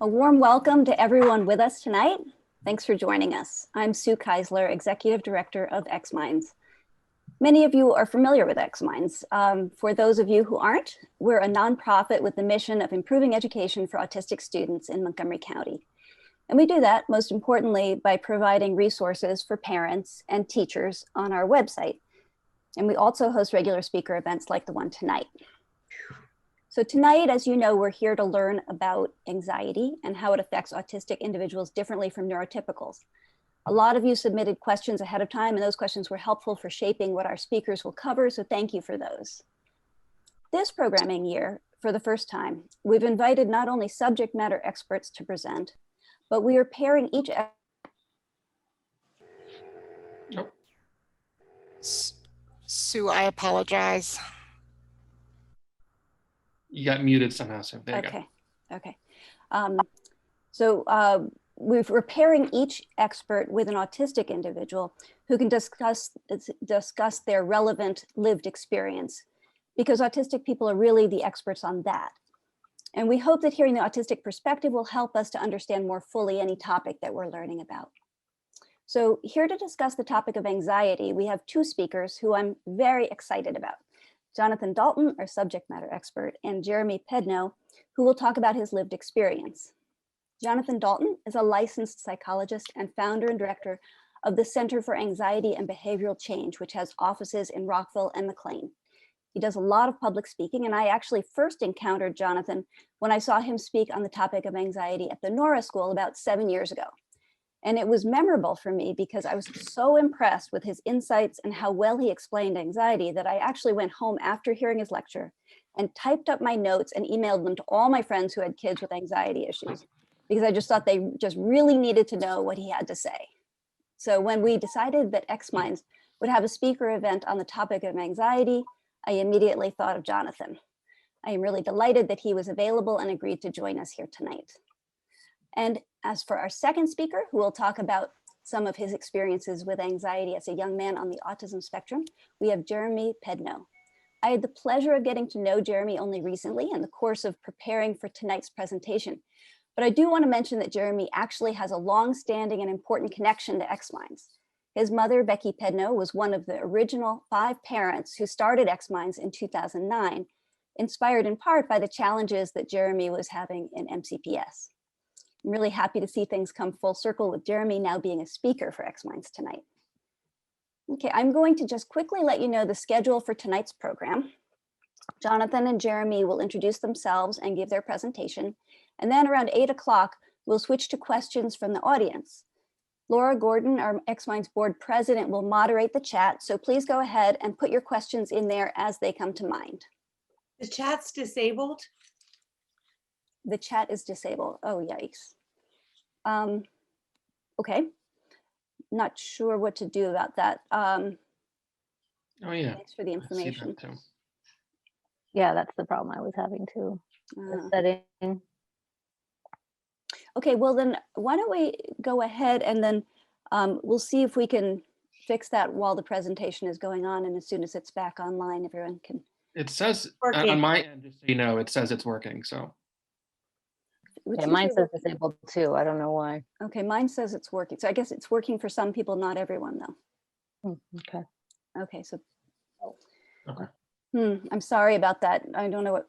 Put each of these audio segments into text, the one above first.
A warm welcome to everyone with us tonight. Thanks for joining us. I'm Sue Keisler, Executive Director of XMinds. Many of you are familiar with XMinds. For those of you who aren't, we're a nonprofit with the mission of improving education for autistic students in Montgomery County. And we do that, most importantly, by providing resources for parents and teachers on our website. And we also host regular speaker events like the one tonight. So tonight, as you know, we're here to learn about anxiety and how it affects autistic individuals differently from neurotypicals. A lot of you submitted questions ahead of time, and those questions were helpful for shaping what our speakers will cover, so thank you for those. This programming year, for the first time, we've invited not only subject matter experts to present, but we are pairing each. Sue, I apologize. You got muted somehow, so there you go. Okay. We're pairing each expert with an autistic individual who can discuss their relevant lived experience, because autistic people are really the experts on that. And we hope that hearing the autistic perspective will help us to understand more fully any topic that we're learning about. So here to discuss the topic of anxiety, we have two speakers who I'm very excited about. Jonathan Dalton, our subject matter expert, and Jeremy Pedno, who will talk about his lived experience. Jonathan Dalton is a licensed psychologist and founder and director of the Center for Anxiety and Behavioral Change, which has offices in Rockville and McLean. He does a lot of public speaking, and I actually first encountered Jonathan when I saw him speak on the topic of anxiety at the Nora School about 7 years ago. And it was memorable for me because I was so impressed with his insights and how well he explained anxiety that I actually went home after hearing his lecture and typed up my notes and emailed them to all my friends who had kids with anxiety issues, because I just thought they just really needed to know what he had to say. So when we decided that XMinds would have a speaker event on the topic of anxiety, I immediately thought of Jonathan. I am really delighted that he was available and agreed to join us here tonight. And as for our second speaker, who will talk about some of his experiences with anxiety as a young man on the autism spectrum, we have Jeremy Pedno. I had the pleasure of getting to know Jeremy only recently in the course of preparing for tonight's presentation. But I do want to mention that Jeremy actually has a long-standing and important connection to XMinds. His mother, Becky Pedno, was one of the original 5 parents who started XMinds in 2009, inspired in part by the challenges that Jeremy was having in MCPS. I'm really happy to see things come full circle with Jeremy now being a speaker for XMinds tonight. Okay, I'm going to just quickly let you know the schedule for tonight's program. Jonathan and Jeremy will introduce themselves and give their presentation. And then around 8 o'clock, we'll switch to questions from the audience. Laura Gordon, our XMinds board president, will moderate the chat. So please go ahead and put your questions in there as they come to mind. The chat's disabled? The chat is disabled. Oh, yikes. Okay. Not sure what to do about that. Oh, yeah. Thanks for the information. Yeah, that's the problem I was having too. The setting. Okay, well then, why don't we go ahead and then we'll see if we can fix that while the presentation is going on, and as soon as it's back online, everyone can. It says on my end, just so you know, it says it's working, so. Yeah, mine says disabled too. I don't know why. Okay, mine says it's working. So I guess it's working for some people, not everyone though. Okay. Okay, so. Okay. I'm sorry about that. I don't know what.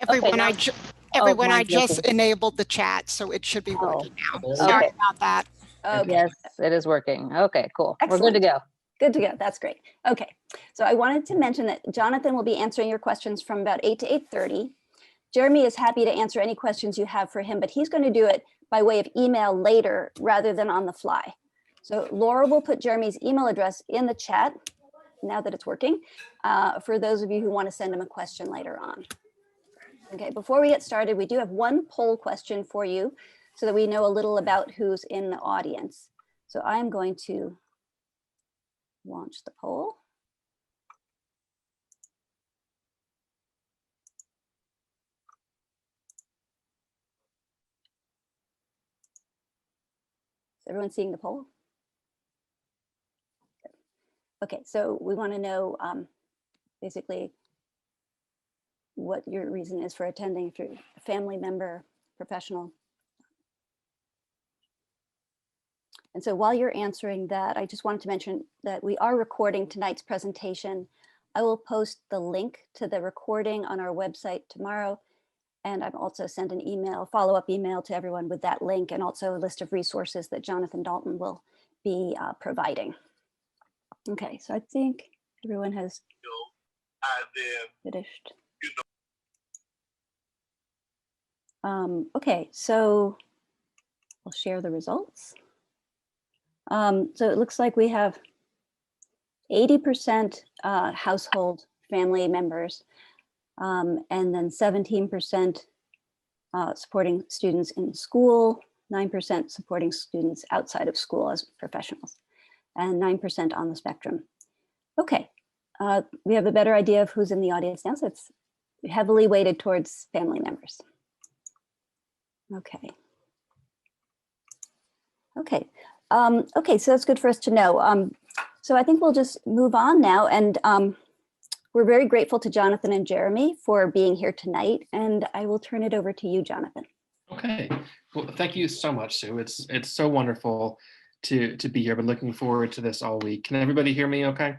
Everyone, Okay, I just enabled the chat, so it should be working now. Okay. Sorry about that. Okay. Yes, it is working. Okay, cool. Excellent. We're good to go. Good to go. That's great. Okay, so I wanted to mention that Jonathan will be answering your questions from about 8 to 8:30. Jeremy is happy to answer any questions you have for him, but he's going to do it by way of email later rather than on the fly. So Laura will put Jeremy's email address in the chat now that it's working for those of you who want to send him a question later on. Okay, before we get started, we do have one poll question for you so that we know a little about who's in the audience. So I'm going to launch the poll. Is everyone seeing the poll? Okay, so we want to know basically what your reason is for attending, if you're a family member, professional, And so while you're answering that, I just wanted to mention that we are recording tonight's presentation. I will post the link to the recording on our website tomorrow. And I've also sent an email, follow-up email to everyone with that link, and also a list of resources that Jonathan Dalton will be providing. Okay, so I think everyone has finished. Okay, so we'll share the results. So it looks like we have 80% household family members, and then 17% supporting students in school, 9% supporting students outside of school as professionals, and 9% on the spectrum. Okay, we have a better idea of who's in the audience now, so it's heavily weighted towards family members. Okay. Okay. Okay, so that's good for us to know. So I think we'll just move on now, and we're very grateful to Jonathan and Jeremy for being here tonight, and I will turn it over to you, Jonathan. Okay, well, thank you so much, Sue. It's so wonderful to be here. Been looking forward to this all week. Can everybody hear me okay?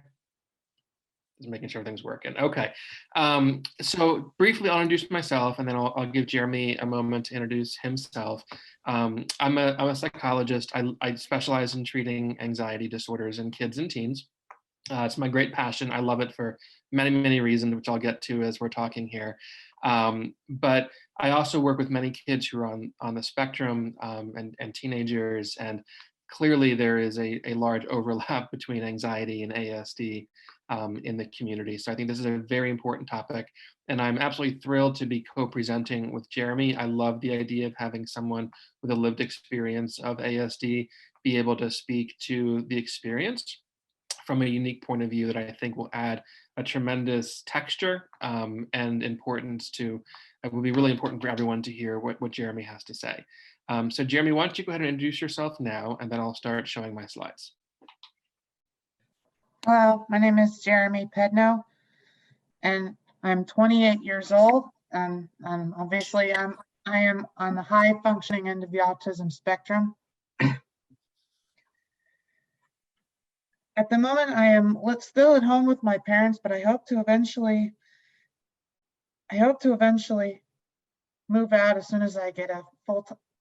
Just making sure things working. Okay, so briefly I'll introduce myself, and then I'll give Jeremy a moment to introduce himself. I'm a psychologist. I specialize in treating anxiety disorders in kids and teens. It's my great passion. I love it for many, many reasons, which I'll get to as we're talking here. But I also work with many kids who are on the spectrum and teenagers, and clearly there is a large overlap between anxiety and ASD in the community. So I think this is a very important topic, and I'm absolutely thrilled to be co-presenting with Jeremy. I love the idea of having someone with a lived experience of ASD be able to speak to the experience from a unique point of view that I think will add a tremendous texture and importance to, it will be really important for everyone to hear what Jeremy has to say. So Jeremy, why don't you go ahead and introduce yourself now, and then I'll start showing my slides. Hello, my name is Jeremy Pedno, and I'm 28 years old. And obviously I am on the high functioning end of the autism spectrum. At the moment, I am still at home with my parents, but I hope to eventually move out as soon as I get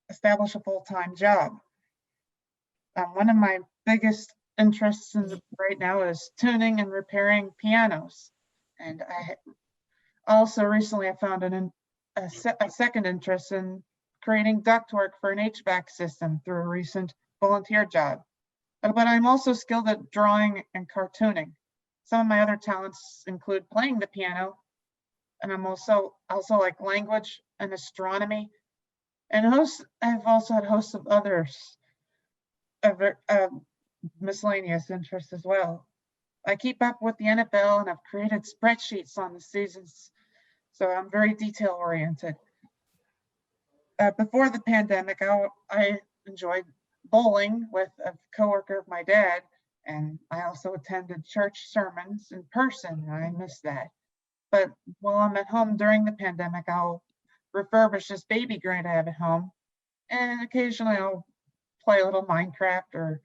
establish a full-time job. One of my biggest interests right now is tuning and repairing pianos, and I also recently found a second interest in creating ductwork for an HVAC system through a recent volunteer job. But I'm also skilled at drawing and cartooning. Some of my other talents include playing the piano, and I'm also like language and astronomy, and I've also had hosts of others miscellaneous interests as well. I keep up with the NFL, and I've created spreadsheets on the seasons, so I'm very detail oriented. Before the pandemic, I enjoyed bowling with a coworker of my dad, and I also attended church sermons in person, and I miss that. But while I'm at home during the pandemic, I'll refurbish this baby grand I have at home, and occasionally I'll play a little Minecraft or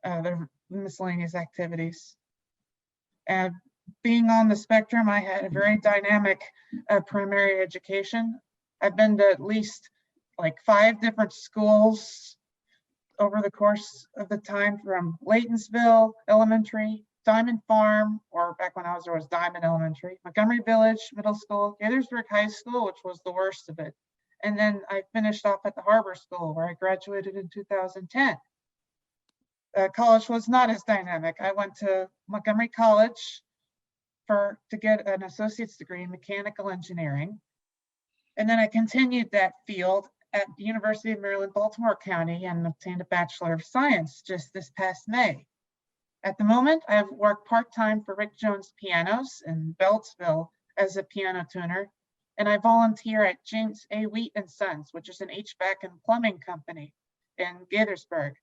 other miscellaneous activities. And being on the spectrum, I had a very dynamic primary education. I've been to at least like 5 different schools over the course of the time, from Laytonsville Elementary, Diamond Farm, or back when I was there was Diamond Elementary, Montgomery Village Middle School, Gaithersburg High School, which was the worst of it. And then I finished off at the Harbor School, where I graduated in 2010. College was not as dynamic. I went to Montgomery College to get an associate's degree in mechanical engineering. And then I continued that field at the University of Maryland, Baltimore County, and obtained a Bachelor of Science just this past May. At the moment, I have worked part-time for Rick Jones Pianos in Beltsville as a piano tuner, and I volunteer at James A. Wheat and Sons, which is an HVAC and plumbing company in Gaithersburg.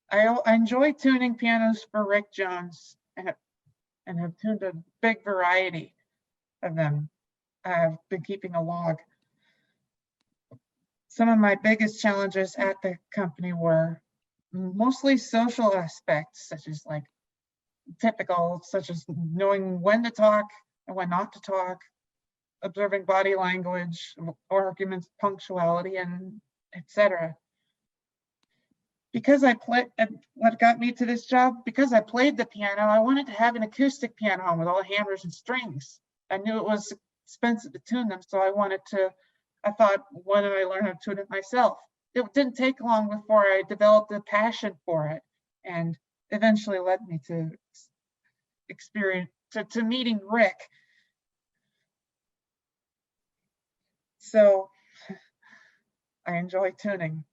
I enjoy tuning pianos for Rick Jones and have tuned a big variety of them. I've been keeping a log. Some of my biggest challenges at the company were mostly social aspects, such as like typical, such as knowing when to talk and when not to talk, observing body language, arguments, punctuality, and etc. Because what got me to this job, because I played the piano, I wanted to have an acoustic piano with all hammers and strings. I knew it was expensive to tune them, so I thought, why don't I learn how to tune it myself? It didn't take long before I developed a passion for it, and eventually led me to meeting Rick. So I enjoy tuning.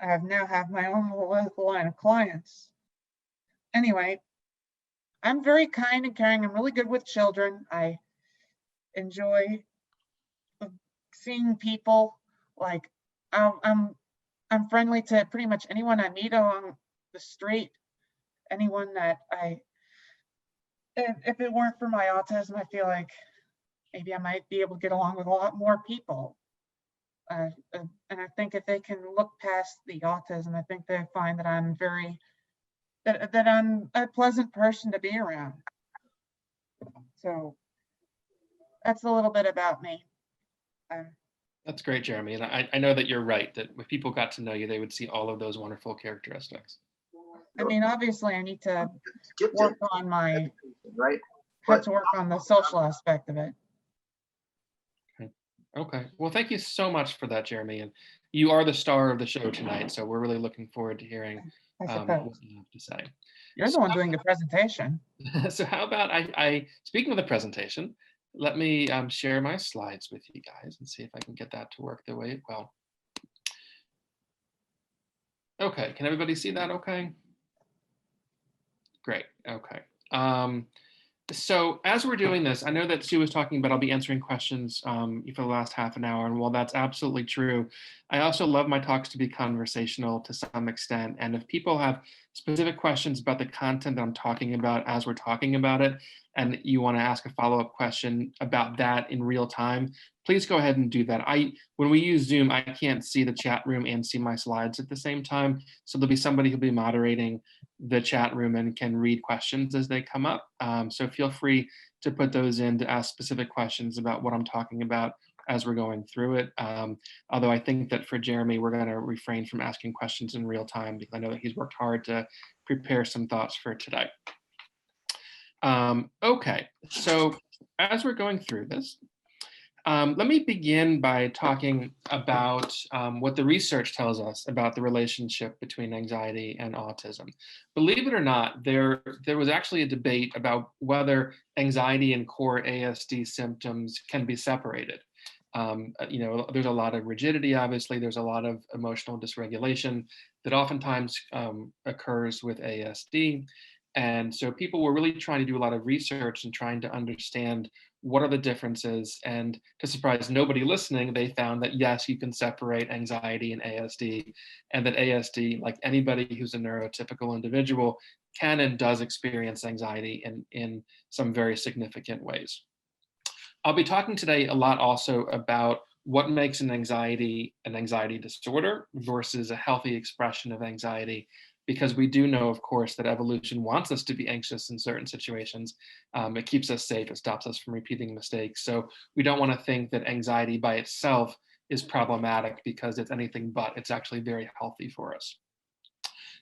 I now have my own little line of clients. Anyway, I'm very kind and caring. I'm really good with children. I enjoy seeing people. Like I'm friendly to pretty much anyone I meet along the street. Anyone that if it weren't for my autism, I feel like maybe I might be able to get along with a lot more people. And I think if they can look past the autism, I think they find that I'm that I'm a pleasant person to be around. So that's a little bit about me. That's great, Jeremy. And I know that you're right, that if people got to know you, they would see all of those wonderful characteristics. I mean, obviously I need to Skipped work it, on my, right? have to work on the social aspect of it. Okay. Well, thank you so much for that, Jeremy. And you are the star of the show tonight, so we're really looking forward to hearing I what suppose. you have to say. You're the one doing the presentation. So how about speaking of the presentation, let me share my slides with you guys and see if I can get that to work the way it will. Okay, can everybody see that okay? Great, okay. So as we're doing this, I know that Sue was talking about I'll be answering questions for the last half an hour, and while that's absolutely true, I also love my talks to be conversational to some extent. And if people have specific questions about the content that I'm talking about as we're talking about it, and you want to ask a follow-up question about that in real time, please go ahead and do that. When we use Zoom, I can't see the chat room and see my slides at the same time, so there'll be somebody who'll be moderating the chat room and can read questions as they come up. So feel free to put those in to ask specific questions about what I'm talking about as we're going through it. Although I think that for Jeremy, we're going to refrain from asking questions in real time because I know that he's worked hard to prepare some thoughts for today. Okay, so as we're going through this, let me begin by talking about what the research tells us about the relationship between anxiety and autism. Believe it or not, there was actually a debate about whether anxiety and core ASD symptoms can be separated. There's a lot of rigidity, obviously, there's a lot of emotional dysregulation that oftentimes occurs with ASD. And so people were really trying to do a lot of research and trying to understand what are the differences. And to surprise nobody listening, they found that yes, you can separate anxiety and ASD, and that ASD, like anybody who's a neurotypical individual, can and does experience anxiety in some very significant ways. I'll be talking today a lot also about what makes an anxiety disorder versus a healthy expression of anxiety, because we do know, of course, that evolution wants us to be anxious in certain situations. It keeps us safe, it stops us from repeating mistakes. So we don't want to think that anxiety by itself is problematic because it's anything but. It's actually very healthy for us.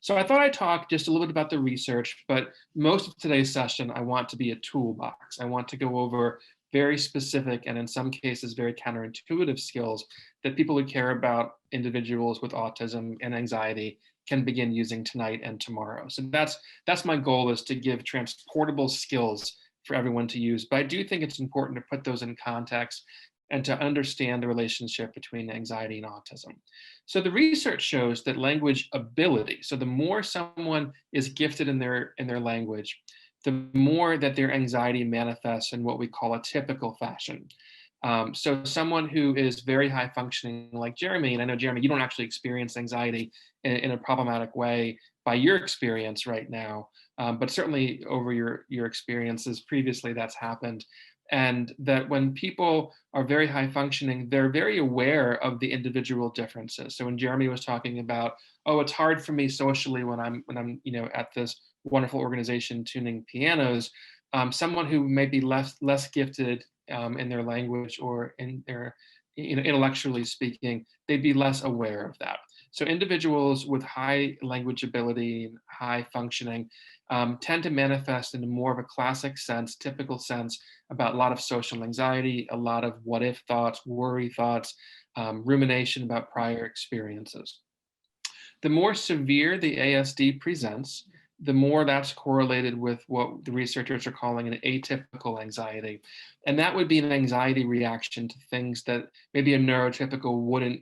So I thought I'd talk just a little bit about the research, but most of today's session, I want to be a toolbox. I want to go over very specific and in some cases very counterintuitive skills that people who care about individuals with autism and anxiety can begin using tonight and tomorrow. So that's my goal, is to give transportable skills for everyone to use. But I do think it's important to put those in context and to understand the relationship between anxiety and autism. So the research shows that language ability, so the more someone is gifted in their language, the more that their anxiety manifests in what we call a typical fashion. So someone who is very high functioning like Jeremy, and I know, Jeremy, you don't actually experience anxiety in a problematic way by your experience right now, but certainly over your experiences previously that's happened. And that when people are very high functioning, they're very aware of the individual differences. So when Jeremy was talking about, oh, it's hard for me socially when I'm at this wonderful organization tuning pianos, someone who may be less gifted in their language or in their intellectually speaking, they'd be less aware of that. So individuals with high language ability and high functioning tend to manifest in more of a classic sense, typical sense, about a lot of social anxiety, a lot of what if thoughts, worry thoughts, rumination about prior experiences. The more severe the ASD presents, the more that's correlated with what the researchers are calling an atypical anxiety. And that would be an anxiety reaction to things that maybe a neurotypical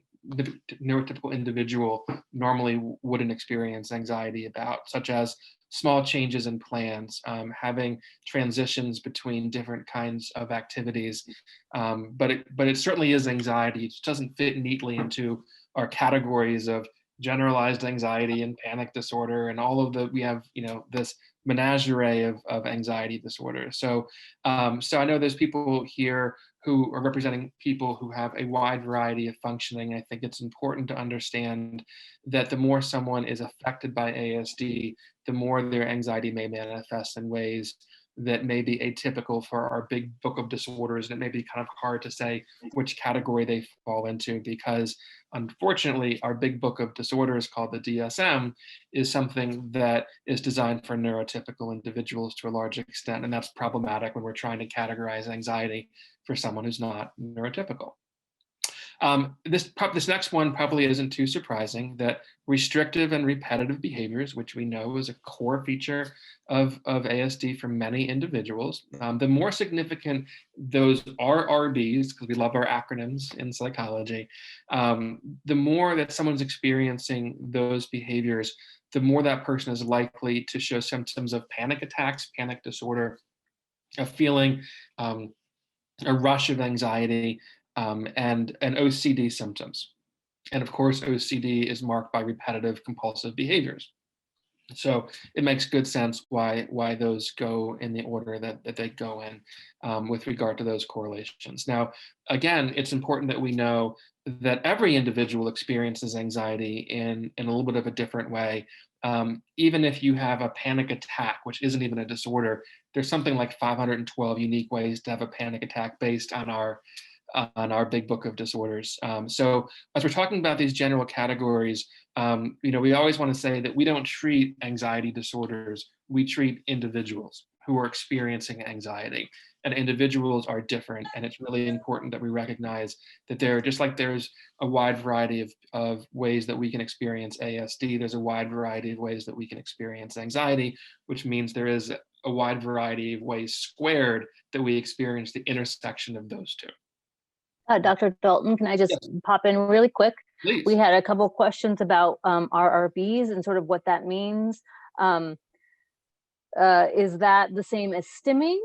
individual normally wouldn't experience anxiety about, such as small changes in plans, having transitions between different kinds of activities. But it certainly is anxiety. It just doesn't fit neatly into our categories of generalized anxiety and panic disorder and all of we have this menagerie of anxiety disorders. So I know there's people here who are representing people who have a wide variety of functioning. I think it's important to understand that the more someone is affected by ASD, the more their anxiety may manifest in ways that may be atypical for our big book of disorders. And it may be kind of hard to say which category they fall into, because unfortunately, our big book of disorders called the DSM is something that is designed for neurotypical individuals to a large extent. And that's problematic when we're trying to categorize anxiety for someone who's not neurotypical. This next one probably isn't too surprising, that restrictive and repetitive behaviors, which we know is a core feature of ASD for many individuals. The more significant those RRBs, because we love our acronyms in psychology, the more that someone's experiencing those behaviors, the more that person is likely to show symptoms of panic attacks, panic disorder, a feeling, a rush of anxiety, and OCD symptoms. And of course, OCD is marked by repetitive compulsive behaviors. So it makes good sense why those go in the order that they go in with regard to those correlations. Now, again, it's important that we know that every individual experiences anxiety in a little bit of a different way. Even if you have a panic attack, which isn't even a disorder, there's something like 512 unique ways to have a panic attack based on our big book of disorders. So as we're talking about these general categories, we always want to say that we don't treat anxiety disorders, we treat individuals who are experiencing anxiety. And individuals are different, and it's really important that we recognize that just like there's a wide variety of ways that we can experience ASD, there's a wide variety of ways that we can experience anxiety, which means there is a wide variety of ways squared that we experience the intersection of those two. Dr. Dalton, can I just pop in really quick? Please. We had a couple of questions about RRBs and sort of what that means. Is that the same as stimming?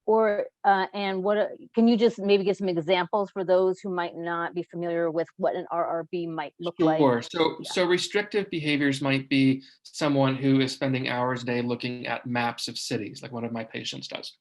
Or and what can you just maybe give some examples for those who might not be familiar with what an RRB might look like? Sure. So restrictive behaviors might be someone who is spending hours a day looking at maps of cities, like one of my patients does.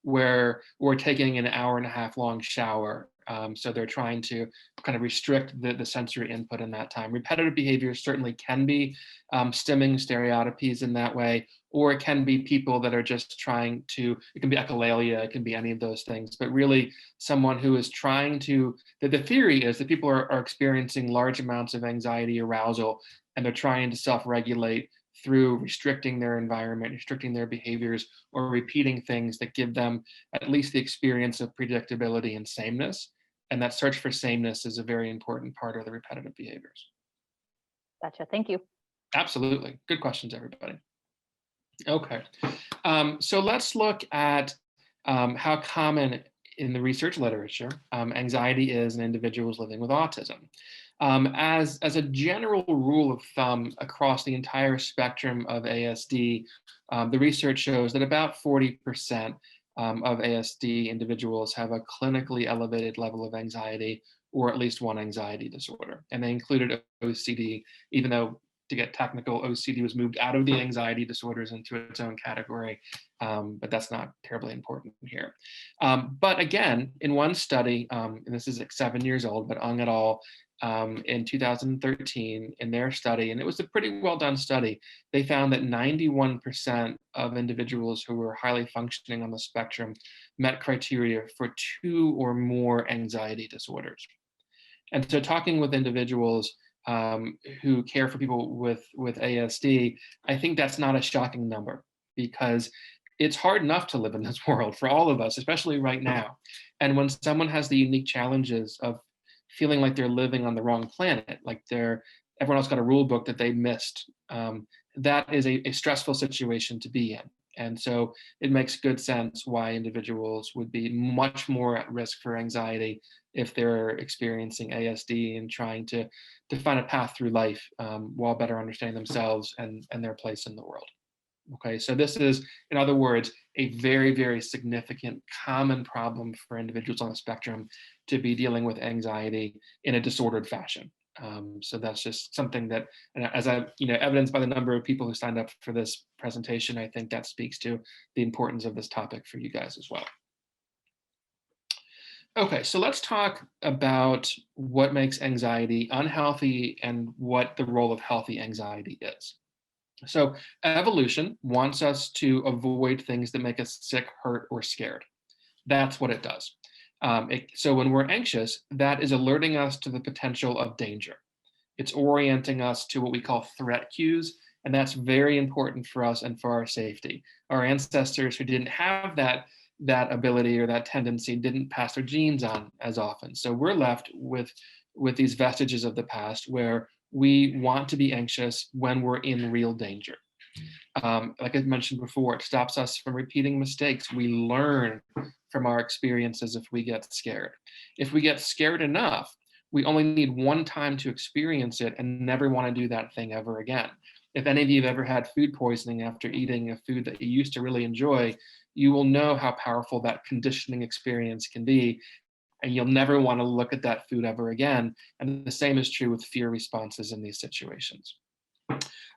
Where we're taking an hour and a half long shower. So they're trying to kind of restrict the sensory input in that time. Repetitive behaviors certainly can be stimming, stereotypies in that way, or it can be people that are just trying to, it can be echolalia, it can be any of those things, but really someone who is trying to, the theory is that people are experiencing large amounts of anxiety arousal, and they're trying to self-regulate through restricting their environment, restricting their behaviors, or repeating things that give them at least the experience of predictability and sameness. And that search for sameness is a very important part of the repetitive behaviors. Gotcha, thank you. Absolutely, good questions, everybody. Okay, so let's look at how common in the research literature anxiety is in individuals living with autism. As a general rule of thumb across the entire spectrum of ASD, the research shows that about 40% of ASD individuals have a clinically elevated level of anxiety, or at least one anxiety disorder. And they included OCD, even though to get technical, OCD was moved out of the anxiety disorders into its own category, but that's not terribly important here. But again, in one study, and this is like 7 years old, but Ung et al. In 2013 in their study, and it was a pretty well done study, they found that 91% of individuals who were highly functioning on the spectrum met criteria for 2 or more anxiety disorders. And so talking with individuals who care for people with ASD, I think that's not a shocking number, because it's hard enough to live in this world for all of us, especially right now. And when someone has the unique challenges of feeling like they're living on the wrong planet, like everyone else got a rule book that they missed, that is a stressful situation to be in. And so it makes good sense why individuals would be much more at risk for anxiety if they're experiencing ASD and trying to find a path through life while better understanding themselves and their place in the world. Okay, so this is, in other words, a very, very significant common problem for individuals on the spectrum to be dealing with anxiety in a disordered fashion. So that's just something that, and as I, evidenced by the number of people who signed up for this presentation, I think that speaks to the importance of this topic for you guys as well. Okay, so let's talk about what makes anxiety unhealthy and what the role of healthy anxiety is. So evolution wants us to avoid things that make us sick, hurt, or scared. That's what it does. So when we're anxious, that is alerting us to the potential of danger. It's orienting us to what we call threat cues, and that's very important for us and for our safety. Our ancestors who didn't have that ability or that tendency didn't pass their genes on as often. So we're left with these vestiges of the past where we want to be anxious when we're in real danger. Like I mentioned before, it stops us from repeating mistakes. We learn from our experiences if we get scared. If we get scared enough, we only need one time to experience it and never want to do that thing ever again. If any of you have ever had food poisoning after eating a food that you used to really enjoy, you will know how powerful that conditioning experience can be, and you'll never want to look at that food ever again. And the same is true with fear responses in these situations.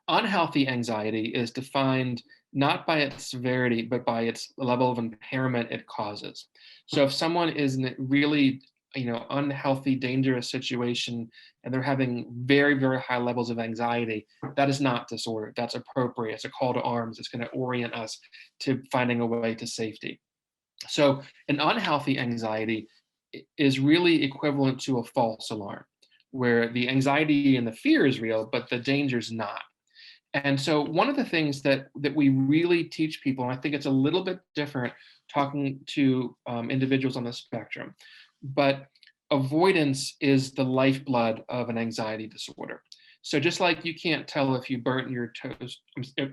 Unhealthy anxiety is defined not by its severity, but by its level of impairment it causes. So if someone is in a really unhealthy, dangerous situation, and they're having very, very high levels of anxiety, that is not disorder. That's appropriate. It's a call to arms. It's going to orient us to finding a way to safety. So an unhealthy anxiety is really equivalent to a false alarm, where the anxiety and the fear is real, but the danger is not. And so one of the things that we really teach people, and I think it's a little bit different talking to individuals on the spectrum, but avoidance is the lifeblood of an anxiety disorder. So just like you can't tell if you burnt your toast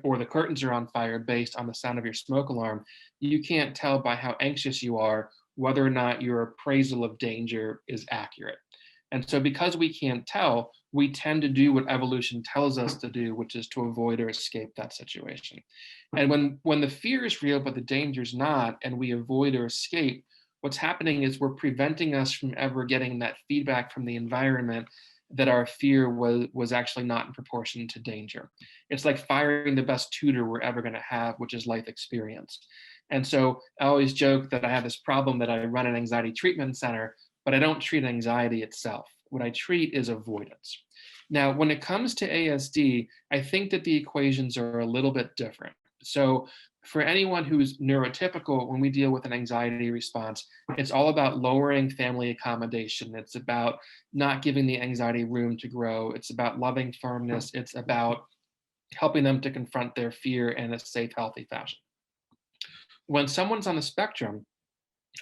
or the curtains are on fire based on the sound of your smoke alarm, you can't tell by how anxious you are whether or not your appraisal of danger is accurate. And so because we can't tell, we tend to do what evolution tells us to do, which is to avoid or escape that situation. And when the fear is real, but the danger is not, and we avoid or escape, what's happening is we're preventing us from ever getting that feedback from the environment that our fear was actually not in proportion to danger. It's like firing the best tutor we're ever going to have, which is life experience. And so I always joke that I have this problem that I run an anxiety treatment center, but I don't treat anxiety itself. What I treat is avoidance. Now, when it comes to ASD, I think that the equations are a little bit different. So for anyone who's neurotypical, when we deal with an anxiety response, it's all about lowering family accommodation. It's about not giving the anxiety room to grow. It's about loving firmness. It's about helping them to confront their fear in a safe, healthy fashion. When someone's on the spectrum,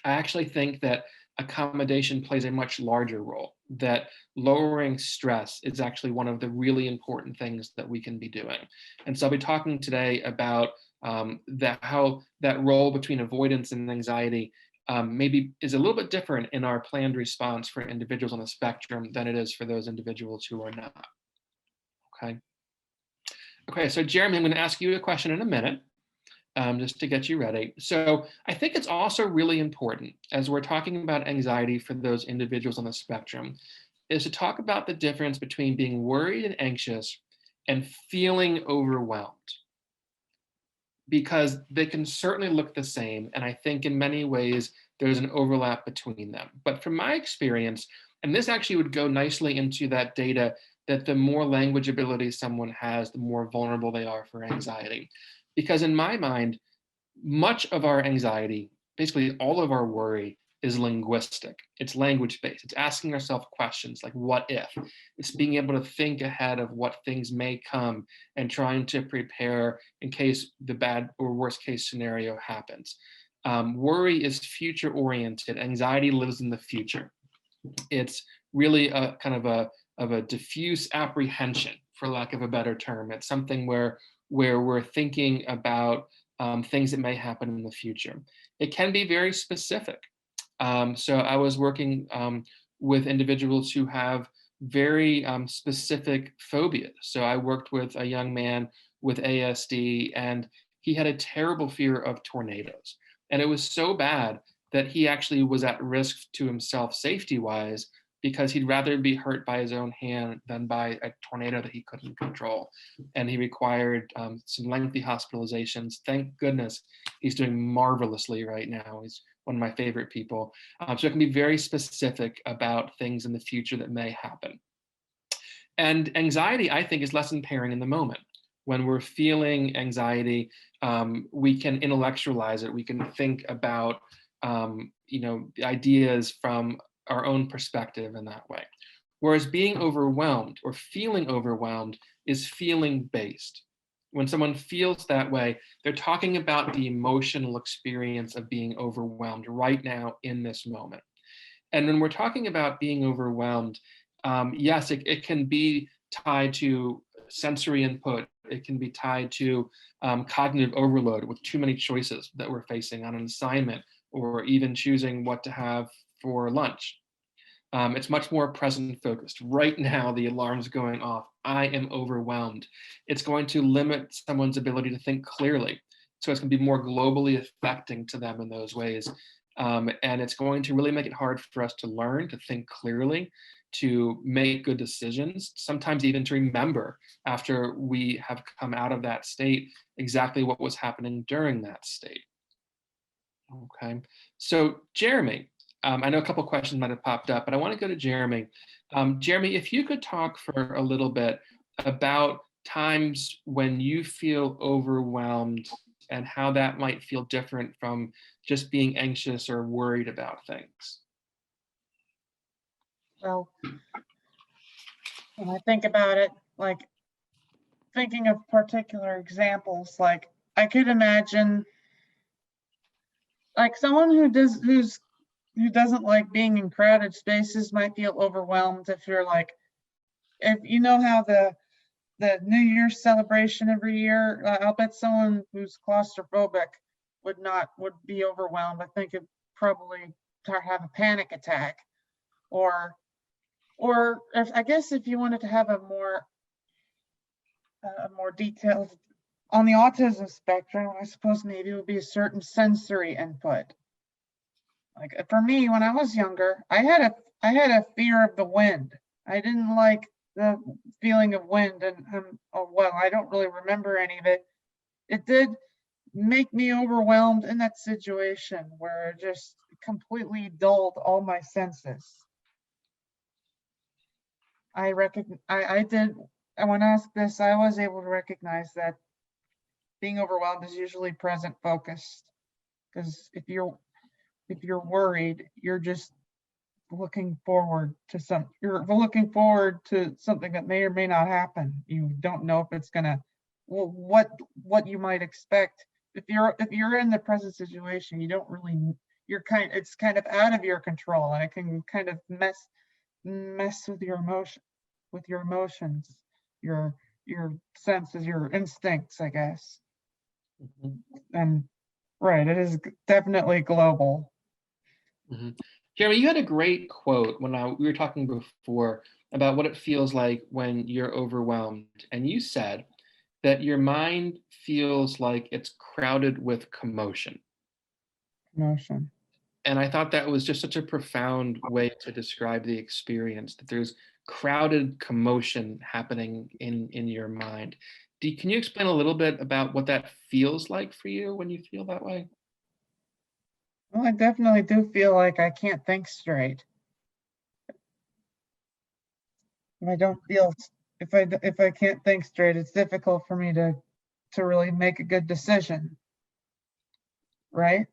I actually think that accommodation plays a much larger role, that lowering stress is actually one of the really important things that we can be doing. And so I'll be talking today about how that role between avoidance and anxiety maybe is a little bit different in our planned response for individuals on the spectrum than it is for those individuals who are not. Okay, so Jeremy, I'm going to ask you a question in a minute. Just to get you ready. So I think it's also really important, as we're talking about anxiety for those individuals on the spectrum, is to talk about the difference between being worried and anxious and feeling overwhelmed, because they can certainly look the same. And I think in many ways, there's an overlap between them. But from my experience, and this actually would go nicely into that data, that the more language ability someone has, the more vulnerable they are for anxiety. Because in my mind, much of our anxiety, basically all of our worry, is linguistic. It's language-based. It's asking ourselves questions like, what if? It's being able to think ahead of what things may come and trying to prepare in case the bad or worst case scenario happens. Worry is future-oriented. Anxiety lives in the future. It's really a kind of a diffuse apprehension, for lack of a better term. It's something where we're thinking about things that may happen in the future. It can be very specific. So I was working with individuals who have very specific phobias. So I worked with a young man with ASD, and he had a terrible fear of tornadoes. And it was so bad that he actually was at risk to himself safety-wise, because he'd rather be hurt by his own hand than by a tornado that he couldn't control. And he required some lengthy hospitalizations. Thank goodness he's doing marvelously right now. He's one of my favorite people. So it can be very specific about things in the future that may happen. And anxiety, I think, is less impairing in the moment. When we're feeling anxiety, we can intellectualize it. We can think about ideas from our own perspective in that way. Whereas being overwhelmed or feeling overwhelmed is feeling based. When someone feels that way, they're talking about the emotional experience of being overwhelmed right now in this moment. And when we're talking about being overwhelmed, yes, it can be tied to sensory input. It can be tied to cognitive overload with too many choices that we're facing on an assignment, or even choosing what to have for lunch. It's much more present focused. Right now, the alarm's going off. I am overwhelmed. It's going to limit someone's ability to think clearly. So it's going to be more globally affecting to them in those ways. And it's going to really make it hard for us to learn, to think clearly, to make good decisions, sometimes even to remember after we have come out of that state exactly what was happening during that state. Okay, so Jeremy, I know a couple questions might have popped up, but I want to go to Jeremy. Jeremy, if you could talk for a little bit about times when you feel overwhelmed and how that might feel different from just being anxious or worried about things. Well, when I think about it, like thinking of particular examples, like I could imagine like someone who doesn't like being in crowded spaces might feel overwhelmed if you know how the New Year's celebration every year, I'll bet someone who's claustrophobic would be overwhelmed. I think it'd probably have a panic attack, or if you wanted to have a more detailed on the autism spectrum, I suppose maybe it would be a certain sensory input. Like for me, when I was younger, I had a fear of the wind. I didn't like the feeling of wind, and I don't really remember any of it. It did make me overwhelmed in that situation where it just completely dulled all my senses. When asked this, I was able to recognize that being overwhelmed is usually present focused, because if you're worried, you're just looking forward to something that may or may not happen. You don't know if it's gonna, what you might expect. If you're in the present situation, you don't really, it's kind of out of your control, and it can kind of mess with your emotions, your senses, your instincts, I guess. Mm-hmm. And right, it is definitely global. Mm-hmm. Jeremy, you had a great quote when we were talking before about what it feels like when you're overwhelmed. And you said that your mind feels like it's crowded with commotion. Emotion. And I thought that was just such a profound way to describe the experience, that there's crowded commotion happening in your mind. Can you explain a little bit about what that feels like for you when you feel that way? Well, I definitely do feel like I can't think straight. If I don't feel, if I can't think straight, it's difficult for me to really make a good decision, right?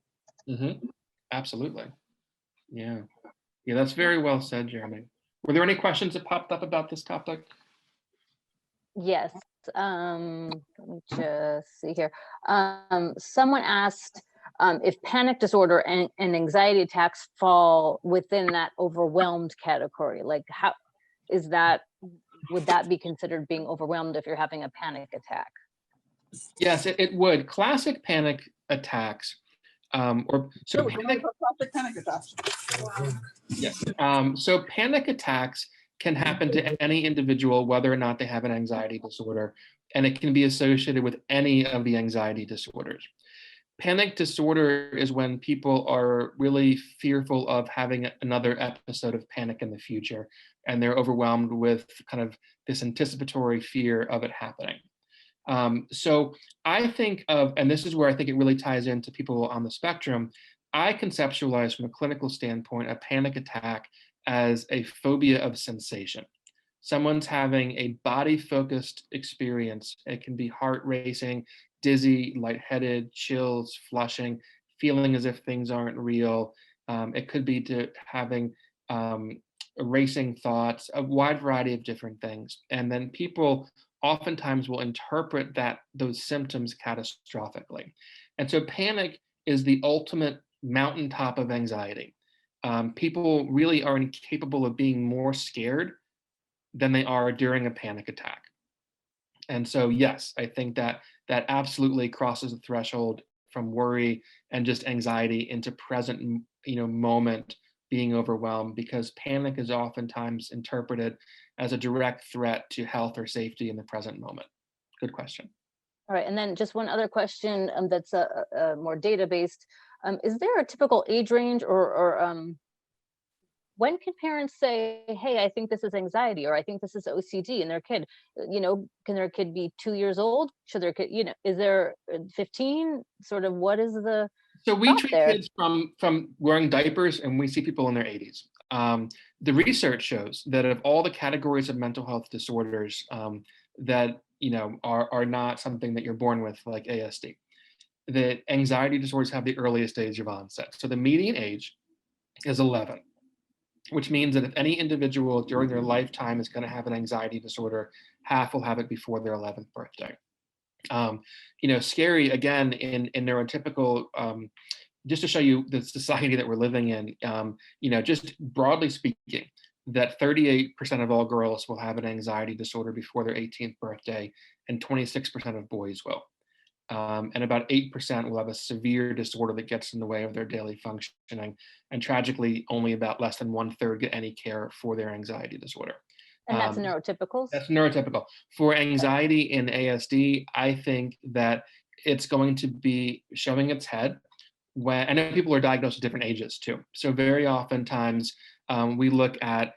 Absolutely. Yeah. Yeah, that's very well said, Jeremy. Were there any questions that popped up about this topic? Yes. Let me just see here. Someone asked if panic disorder and anxiety attacks fall within that overwhelmed category. Like, how is that? Would that be considered being overwhelmed if you're having a panic attack? Yes, it would. Classic panic attacks, or so panic. Yes. So panic attacks can happen to any individual, whether or not they have an anxiety disorder, and it can be associated with any of the anxiety disorders. Panic disorder is when people are really fearful of having another episode of panic in the future, and they're overwhelmed with kind of this anticipatory fear of it happening. So I think of, and this is where I think it really ties into people on the spectrum, I conceptualize from a clinical standpoint a panic attack as a phobia of sensation. Someone's having a body focused experience. It can be heart racing, dizzy, lightheaded, chills, flushing, feeling as if things aren't real. It could be to having racing thoughts, a wide variety of different things. And then people oftentimes will interpret those symptoms catastrophically. And so panic is the ultimate mountaintop of anxiety. People really are incapable of being more scared than they are during a panic attack. And so, yes, I think that absolutely crosses the threshold from worry and just anxiety into present, moment being overwhelmed, because panic is oftentimes interpreted as a direct threat to health or safety in the present moment. Good question. All right, and then just one other question that's more data-based. Is there a typical age range or when can parents say, hey, I think this is anxiety, or I think this is OCD in their kid? Can their kid be 2 years old? Should their kid, is there 15? Sort of, what is the So we thought treat there? kids from wearing diapers, and we see people in their 80s. The research shows that of all the categories of mental health disorders that are not something that you're born with, like ASD, that anxiety disorders have the earliest age of onset. So the median age is 11, which means that if any individual during their lifetime is going to have an anxiety disorder, half will have it before their 11th birthday. Scary again in neurotypical, just to show you the society that we're living in, just broadly speaking, that 38% of all girls will have an anxiety disorder before their 18th birthday, and 26% of boys will. And about 8% will have a severe disorder that gets in the way of their daily functioning. And tragically, only about less than 1/3 get any care for their anxiety disorder. And that's neurotypicals? That's neurotypical. For anxiety in ASD, I think that it's going to be showing its head when, I know people are diagnosed at different ages too. So very oftentimes we look at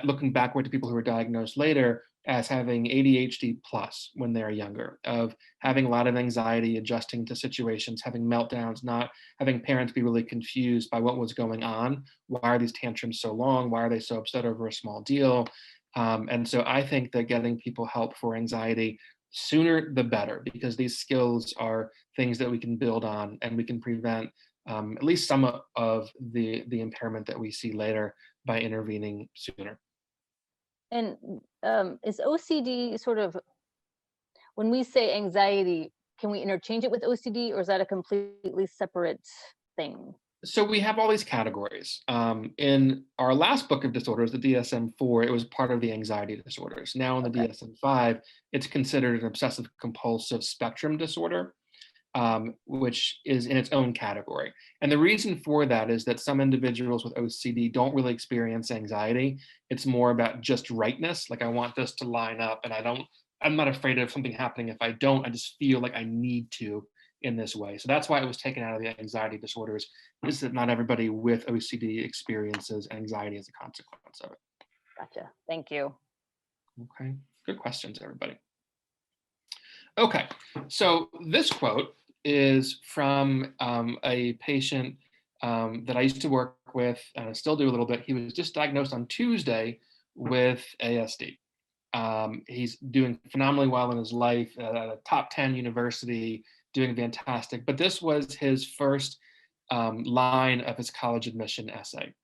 looking backward to people who are diagnosed later as having ADHD plus when they're younger, of having a lot of anxiety, adjusting to situations, having meltdowns, not having parents be really confused by what was going on. Why are these tantrums so long? Why are they so upset over a small deal? And so I think that getting people help for anxiety sooner the better, because these skills are things that we can build on, and we can prevent at least some of the impairment that we see later by intervening sooner. And is OCD sort of, when we say anxiety, can we interchange it with OCD, or is that a completely separate thing? So we have all these categories. In our last book of disorders, the DSM-4, it was part of the anxiety disorders. Now in the DSM-5, it's considered an obsessive compulsive spectrum disorder, which is in its own category. And the reason for that is that some individuals with OCD don't really experience anxiety. It's more about just rightness. Like, I want this to line up, and I'm not afraid of something happening if I don't. I just feel like I need to in this way. So that's why it was taken out of the anxiety disorders, is that not everybody with OCD experiences anxiety as a consequence of it. Gotcha. Thank you. Okay, good questions, everybody. Okay, so this quote is from a patient that I used to work with, and I still do a little bit. He was just diagnosed on Tuesday with ASD. He's doing phenomenally well in his life at a top 10 university, doing fantastic. But this was his first line of his college admission essay.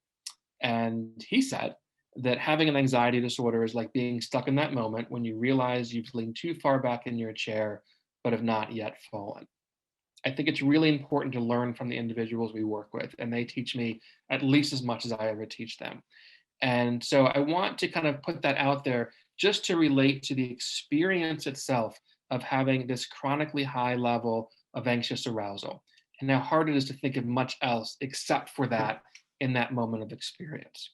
And he said that having an anxiety disorder is like being stuck in that moment when you realize you've leaned too far back in your chair, but have not yet fallen. I think it's really important to learn from the individuals we work with, and they teach me at least as much as I ever teach them. And so I want to kind of put that out there just to relate to the experience itself of having this chronically high level of anxious arousal, and how hard it is to think of much else except for that in that moment of experience.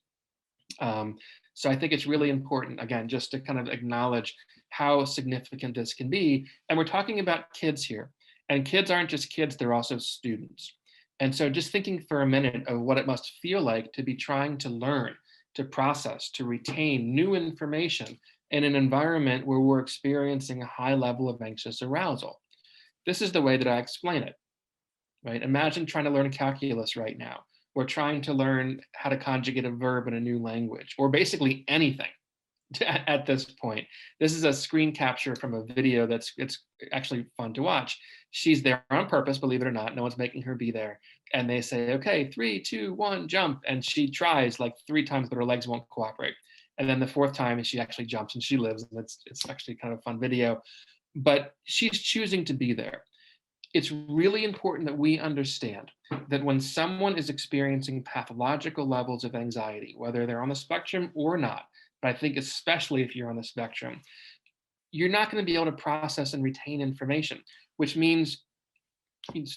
So I think it's really important, again, just to kind of acknowledge how significant this can be. And we're talking about kids here, and kids aren't just kids, they're also students. And so just thinking for a minute of what it must feel like to be trying to learn, to process, to retain new information in an environment where we're experiencing a high level of anxious arousal. This is the way that I explain it, right? Imagine trying to learn calculus right now, or trying to learn how to conjugate a verb in a new language, or basically anything at this point. This is a screen capture from a video it's actually fun to watch. She's there on purpose, believe it or not. No one's making her be there. And they say, okay, 3, 2, 1, jump. And she tries like 3 times, but her legs won't cooperate. And then the 4th time, she actually jumps and she lives. And it's actually kind of a fun video. But she's choosing to be there. It's really important that we understand that when someone is experiencing pathological levels of anxiety, whether they're on the spectrum or not, but I think especially if you're on the spectrum, you're not going to be able to process and retain information, which means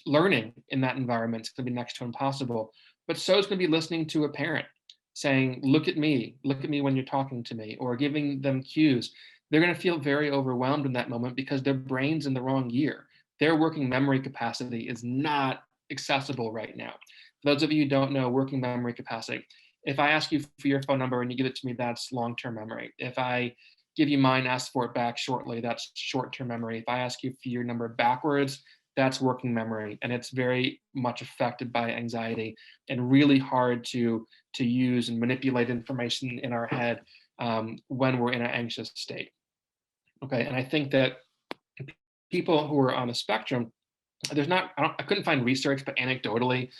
learning in that environment is going to be next to impossible. But so is going to be listening to a parent saying, look at me when you're talking to me, or giving them cues. They're going to feel very overwhelmed in that moment because their brain's in the wrong gear. Their working memory capacity is not accessible right now. For those of you who don't know working memory capacity, if I ask you for your phone number and you give it to me, that's long-term memory. If I give you mine, ask for it back shortly, that's short-term memory. If I ask you for your number backwards, that's working memory. And it's very much affected by anxiety and really hard to use and manipulate information in our head when we're in an anxious state. Okay, and I think that people who are on the spectrum, I couldn't find research, but anecdotally,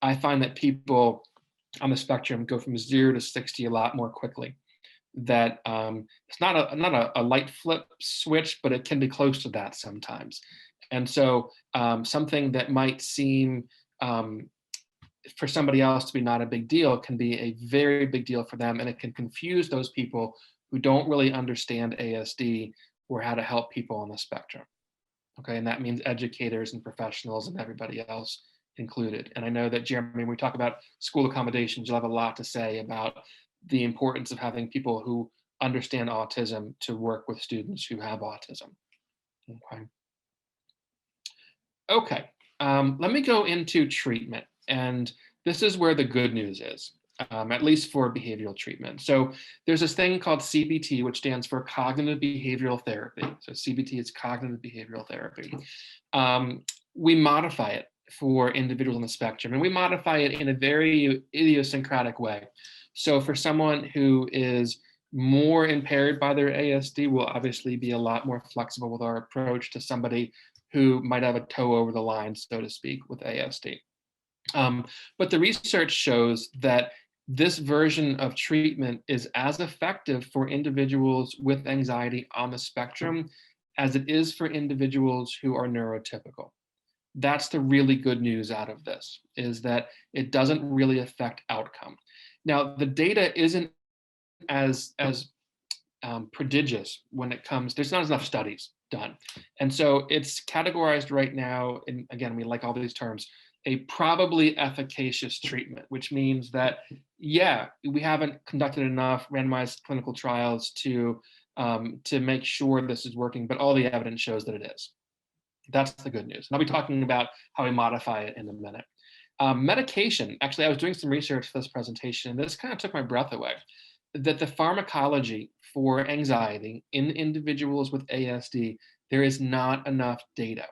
I find that people on the spectrum go from 0 to 60 a lot more quickly. That it's not a light flip switch, but it can be close to that sometimes. And so something that might seem for somebody else to be not a big deal can be a very big deal for them, and it can confuse those people who don't really understand ASD or how to help people on the spectrum. Okay, and that means educators and professionals and everybody else included. And I know that, Jeremy, when we talk about school accommodations, you'll have a lot to say about the importance of having people who understand autism to work with students who have autism. Okay, let me go into treatment. And this is where the good news is, at least for behavioral treatment. So there's this thing called CBT, which stands for cognitive behavioral therapy. So CBT is cognitive behavioral therapy. We modify it for individuals on the spectrum, and we modify it in a very idiosyncratic way. So for someone who is more impaired by their ASD, we'll obviously be a lot more flexible with our approach to somebody who might have a toe over the line, so to speak, with ASD. But the research shows that this version of treatment is as effective for individuals with anxiety on the spectrum as it is for individuals who are neurotypical. That's the really good news out of this, is that it doesn't really affect outcome. Now, the data isn't as prodigious when it comes, there's not enough studies done. And so it's categorized right now, and again, we like all these terms, a probably efficacious treatment, which means that, yeah, we haven't conducted enough randomized clinical trials to make sure this is working, but all the evidence shows that it is. That's the good news. And I'll be talking about how we modify it in a minute. Medication, actually, I was doing some research for this presentation, and this kind of took my breath away, that the pharmacology for anxiety in individuals with ASD, there is not enough data.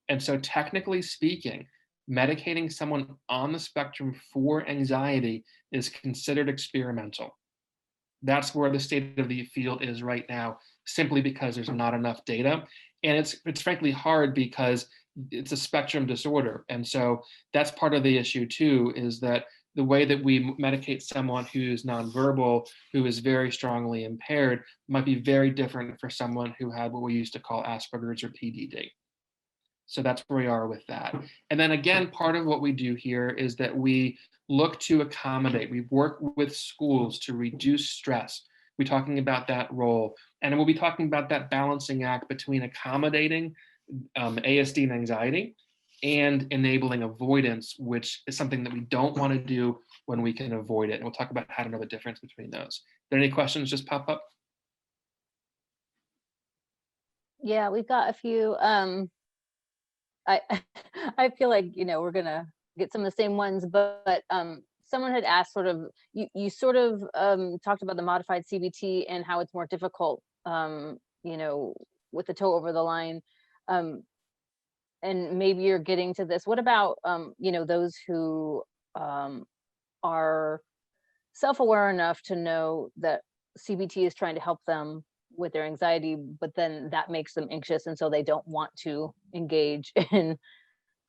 And so technically speaking, medicating someone on the spectrum for anxiety is considered experimental. That's where the state of the field is right now, simply because there's not enough data. And it's frankly hard because it's a spectrum disorder. And so that's part of the issue too, is that the way that we medicate someone who's nonverbal, who is very strongly impaired, might be very different for someone who had what we used to call Asperger's or PDD. So that's where we are with that. And then again, part of what we do here is that we look to accommodate. We work with schools to reduce stress. We're talking about that role. And we'll be talking about that balancing act between accommodating ASD and anxiety and enabling avoidance, which is something that we don't want to do when we can avoid it. And we'll talk about how to know the difference between those. Are there any questions just pop up? Yeah, we've got a few. I I feel like, you know, we're gonna get some of the same ones, but someone had asked sort of, you sort of talked about the modified CBT and how it's more difficult, you know, with the toe over the line. And maybe you're getting to this. What about you know, those who are self-aware enough to know that CBT is trying to help them with their anxiety, but then that makes them anxious, and so they don't want to engage in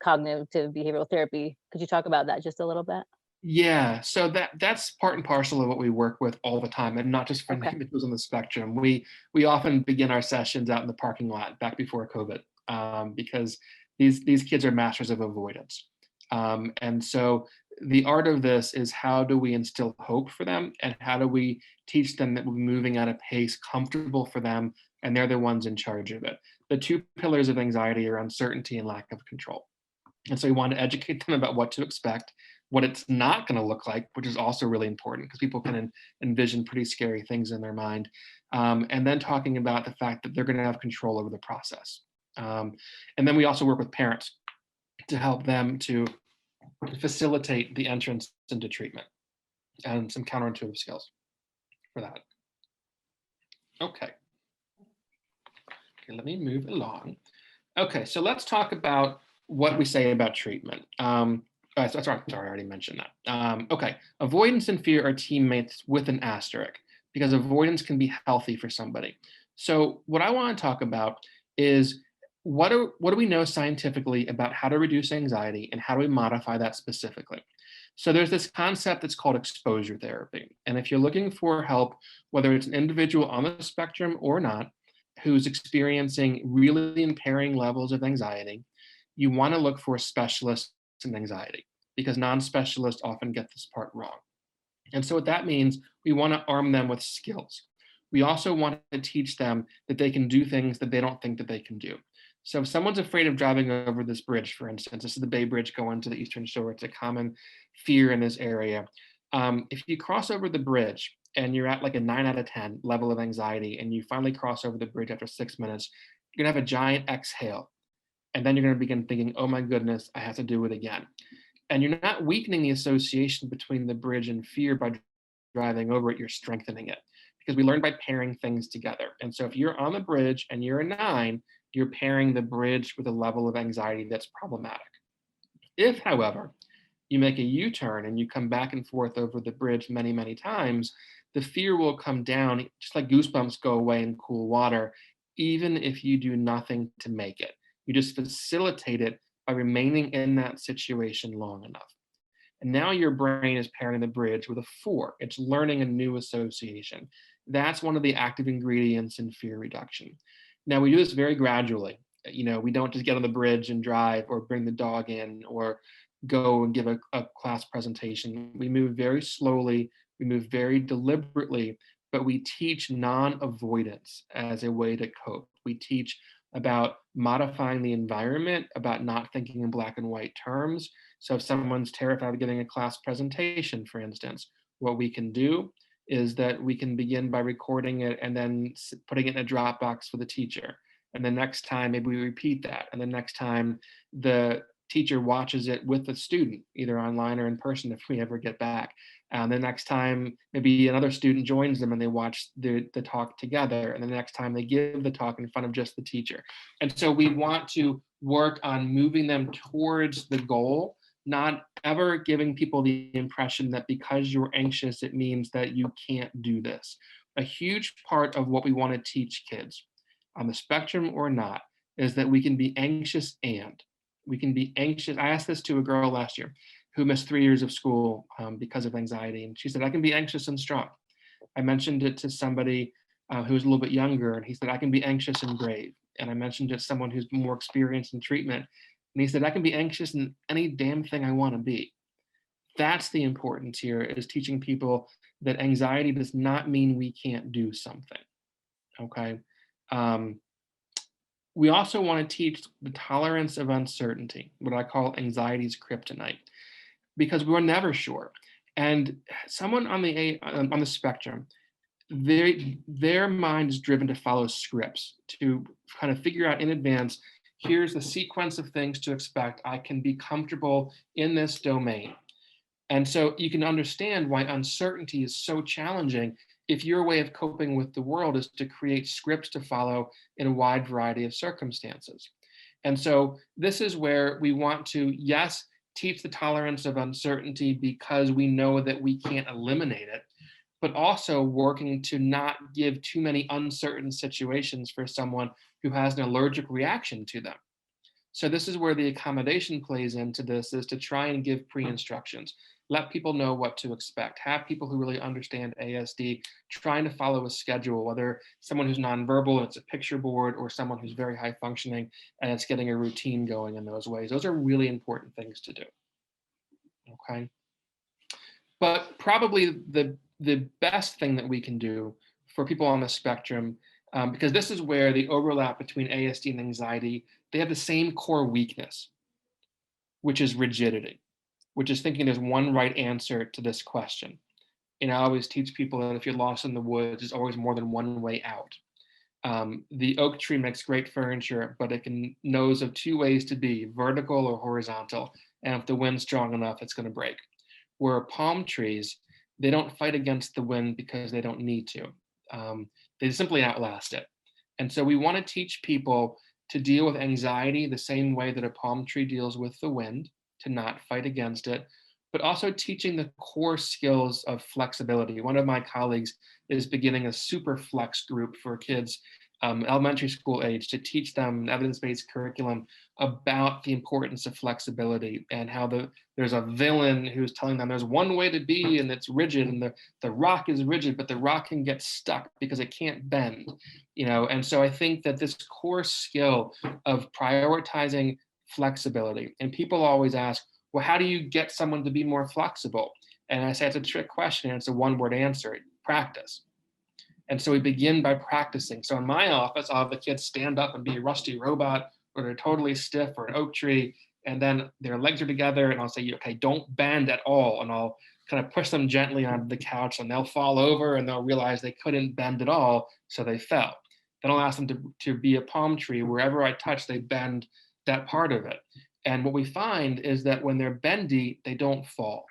cognitive behavioral therapy. Could you talk about that just a little bit? Yeah, so that's part and parcel of what we work with all the time, and not just for Okay. individuals on the spectrum. We often begin our sessions out in the parking lot back before COVID, because these kids are masters of avoidance, and so the art of this is how do we instill hope for them, and how do we teach them that we're moving at a pace comfortable for them, and they're the ones in charge of it. The two pillars of anxiety are uncertainty and lack of control. And so we want to educate them about what to expect, what it's not going to look like, which is also really important because people can envision pretty scary things in their mind. And then talking about the fact that they're going to have control over the process. And then we also work with parents to help them to facilitate the entrance into treatment and some counterintuitive skills for that. Okay. Okay, let me move along. Okay, so let's talk about what we say about treatment. Sorry, I already mentioned that. Okay, avoidance and fear are teammates with an asterisk because avoidance can be healthy for somebody. So what I want to talk about is what do we know scientifically about how to reduce anxiety and how do we modify that specifically? So there's this concept that's called exposure therapy. And if you're looking for help, whether it's an individual on the spectrum or not, who's experiencing really impairing levels of anxiety, you want to look for specialists in anxiety because non-specialists often get this part wrong. And so what that means, we want to arm them with skills. We also want to teach them that they can do things that they don't think that they can do. So if someone's afraid of driving over this bridge, for instance, this is the Bay Bridge going to the Eastern Shore, it's a common fear in this area. If you cross over the bridge and you're at like a 9 out of 10 level of anxiety and you finally cross over the bridge after 6 minutes, you're gonna have a giant exhale. And then you're gonna begin thinking, oh my goodness, I have to do it again. And you're not weakening the association between the bridge and fear by driving over it, you're strengthening it. Because we learn by pairing things together. And so if you're on the bridge and you're a 9, you're pairing the bridge with a level of anxiety that's problematic. If, however, you make a U-turn and you come back and forth over the bridge many, many times, the fear will come down, just like goosebumps go away in cool water, even if you do nothing to make it. You just facilitate it by remaining in that situation long enough. And now your brain is pairing the bridge with a 4. It's learning a new association. That's one of the active ingredients in fear reduction. Now we do this very gradually. You know, we don't just get on the bridge and drive or bring the dog in or go and give a class presentation. We move very slowly, we move very deliberately, but we teach non-avoidance as a way to cope. We teach about modifying the environment, about not thinking in black and white terms. So if someone's terrified of giving a class presentation, for instance, what we can do is that we can begin by recording it and then putting it in a Dropbox for the teacher. And the next time, maybe we repeat that. And the next time the teacher watches it with the student, either online or in person, if we ever get back. The next time, maybe another student joins them and they watch the talk together. And the next time they give the talk in front of just the teacher. And so we want to work on moving them towards the goal, not ever giving people the impression that because you're anxious, it means that you can't do this. A huge part of what we want to teach kids, on the spectrum or not, is that we can be anxious and we can be anxious. I asked this to a girl last year who missed 3 years of school because of anxiety. And she said, I can be anxious and strong. I mentioned it to somebody who was a little bit younger, and he said, I can be anxious and brave. And I mentioned it to someone who's more experienced in treatment, and he said, I can be anxious in any damn thing I want to be. That's the importance here, is teaching people that anxiety does not mean we can't do something, okay? We also want to teach the tolerance of uncertainty, what I call anxiety's kryptonite, because we're never sure. And someone on the spectrum, their mind is driven to follow scripts, to kind of figure out in advance, here's the sequence of things to expect. I can be comfortable in this domain. And so you can understand why uncertainty is so challenging if your way of coping with the world is to create scripts to follow in a wide variety of circumstances. And so this is where we want to, yes, teach the tolerance of uncertainty because we know that we can't eliminate it, but also working to not give too many uncertain situations for someone who has an allergic reaction to them. So this is where the accommodation plays into this, is to try and give pre-instructions. Let people know what to expect. Have people who really understand ASD trying to follow a schedule, whether someone who's nonverbal and it's a picture board, or someone who's very high functioning and it's getting a routine going in those ways. Those are really important things to do, okay? But probably the best thing that we can do for people on the spectrum, because this is where the overlap between ASD and anxiety, they have the same core weakness, which is rigidity, which is thinking there's one right answer to this question. And I always teach people that if you're lost in the woods, there's always more than one way out. The oak tree makes great furniture, but it knows of two ways to be, vertical or horizontal. And if the wind's strong enough, it's going to break. Where palm trees, they don't fight against the wind because they don't need to. They simply outlast it. And so we want to teach people to deal with anxiety the same way that a palm tree deals with the wind, to not fight against it, but also teaching the core skills of flexibility. One of my colleagues is beginning a super flex group for kids elementary school age, to teach them an evidence-based curriculum about the importance of flexibility, and how there's a villain who's telling them there's one way to be and it's rigid, and the rock is rigid, but the rock can get stuck because it can't bend, you know. And so I think that this core skill of prioritizing flexibility, and people always ask, well, how do you get someone to be more flexible? And I say it's a trick question, and it's a one-word answer: practice. And so we begin by practicing. So in my office, I'll have the kids stand up and be a rusty robot, or they're totally stiff, or an oak tree, and then their legs are together, and I'll say, okay, don't bend at all. And I'll kind of push them gently onto the couch, and they'll fall over and they'll realize they couldn't bend at all, so they fell. Then I'll ask them to be a palm tree. Wherever I touch, they bend that part of it. And what we find is that when they're bendy, they don't fall.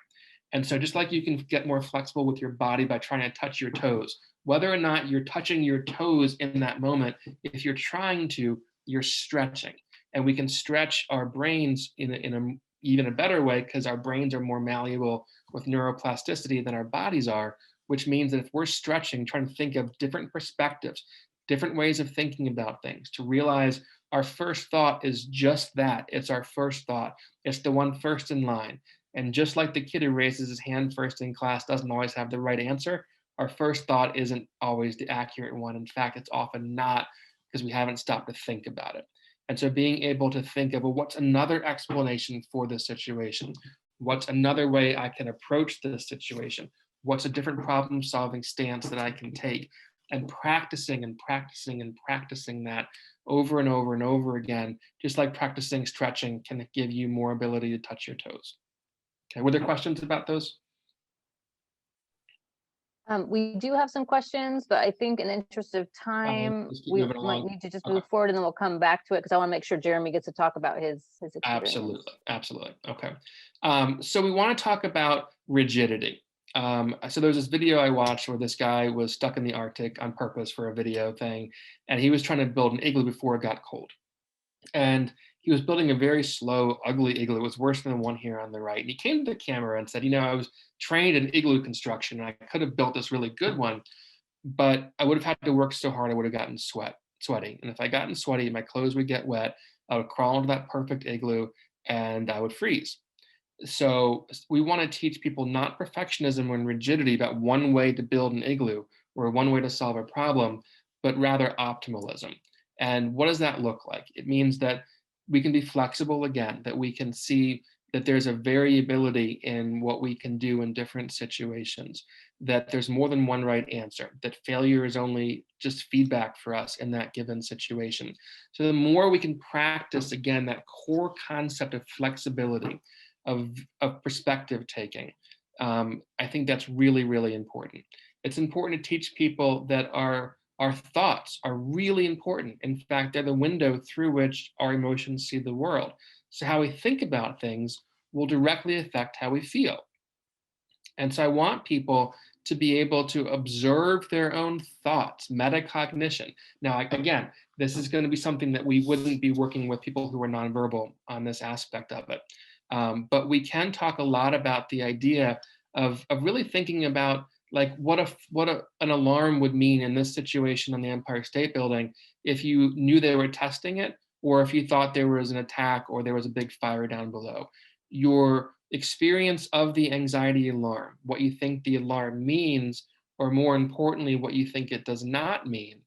And so just like you can get more flexible with your body by trying to touch your toes, whether or not you're touching your toes in that moment, if you're trying to, you're stretching. And we can stretch our brains in even a better way, because our brains are more malleable with neuroplasticity than our bodies are, which means that if we're stretching, trying to think of different perspectives, different ways of thinking about things, to realize our first thought is just that. It's our first thought. It's the one first in line. And just like the kid who raises his hand first in class doesn't always have the right answer, our first thought isn't always the accurate one. In fact, it's often not, because we haven't stopped to think about it. And so being able to think of, well, what's another explanation for this situation? What's another way I can approach this situation? What's a different problem-solving stance that I can take? And practicing and practicing and practicing that over and over and over again, just like practicing stretching can give you more ability to touch your toes. Okay, were there questions about those? We do have some questions, but I think in the interest of time, Let's keep we moving might along. need to just Okay. move forward, and then we'll come back to it because I want to make sure Jeremy gets to talk about his experience. Absolutely, absolutely. Okay. So we want to talk about rigidity. So there was this video I watched where this guy was stuck in the Arctic on purpose for a video thing, and he was trying to build an igloo before it got cold. And he was building a very slow, ugly igloo. It was worse than the one here on the right. And he came to the camera and said, I was trained in igloo construction, and I could have built this really good one, but I would have had to work so hard, I would have gotten sweaty. And if I gotten sweaty, my clothes would get wet. I would crawl into that perfect igloo and I would freeze. So we want to teach people not perfectionism and rigidity about one way to build an igloo or one way to solve a problem, but rather optimalism. And what does that look like? It means that we can be flexible again, that we can see that there's a variability in what we can do in different situations, that there's more than one right answer, that failure is only just feedback for us in that given situation. So the more we can practice, again, that core concept of flexibility, of perspective taking, I think that's really, really important. It's important to teach people that our thoughts are really important. In fact, they're the window through which our emotions see the world. So how we think about things will directly affect how we feel. And so I want people to be able to observe their own thoughts, metacognition. Now, again, this is going to be something that we wouldn't be working with people who are nonverbal on this aspect of it. But we can talk a lot about the idea of really thinking about like what an alarm would mean in this situation on the Empire State Building if you knew they were testing it, or if you thought there was an attack or there was a big fire down below. Your experience of the anxiety alarm, what you think the alarm means, or more importantly, what you think it does not mean,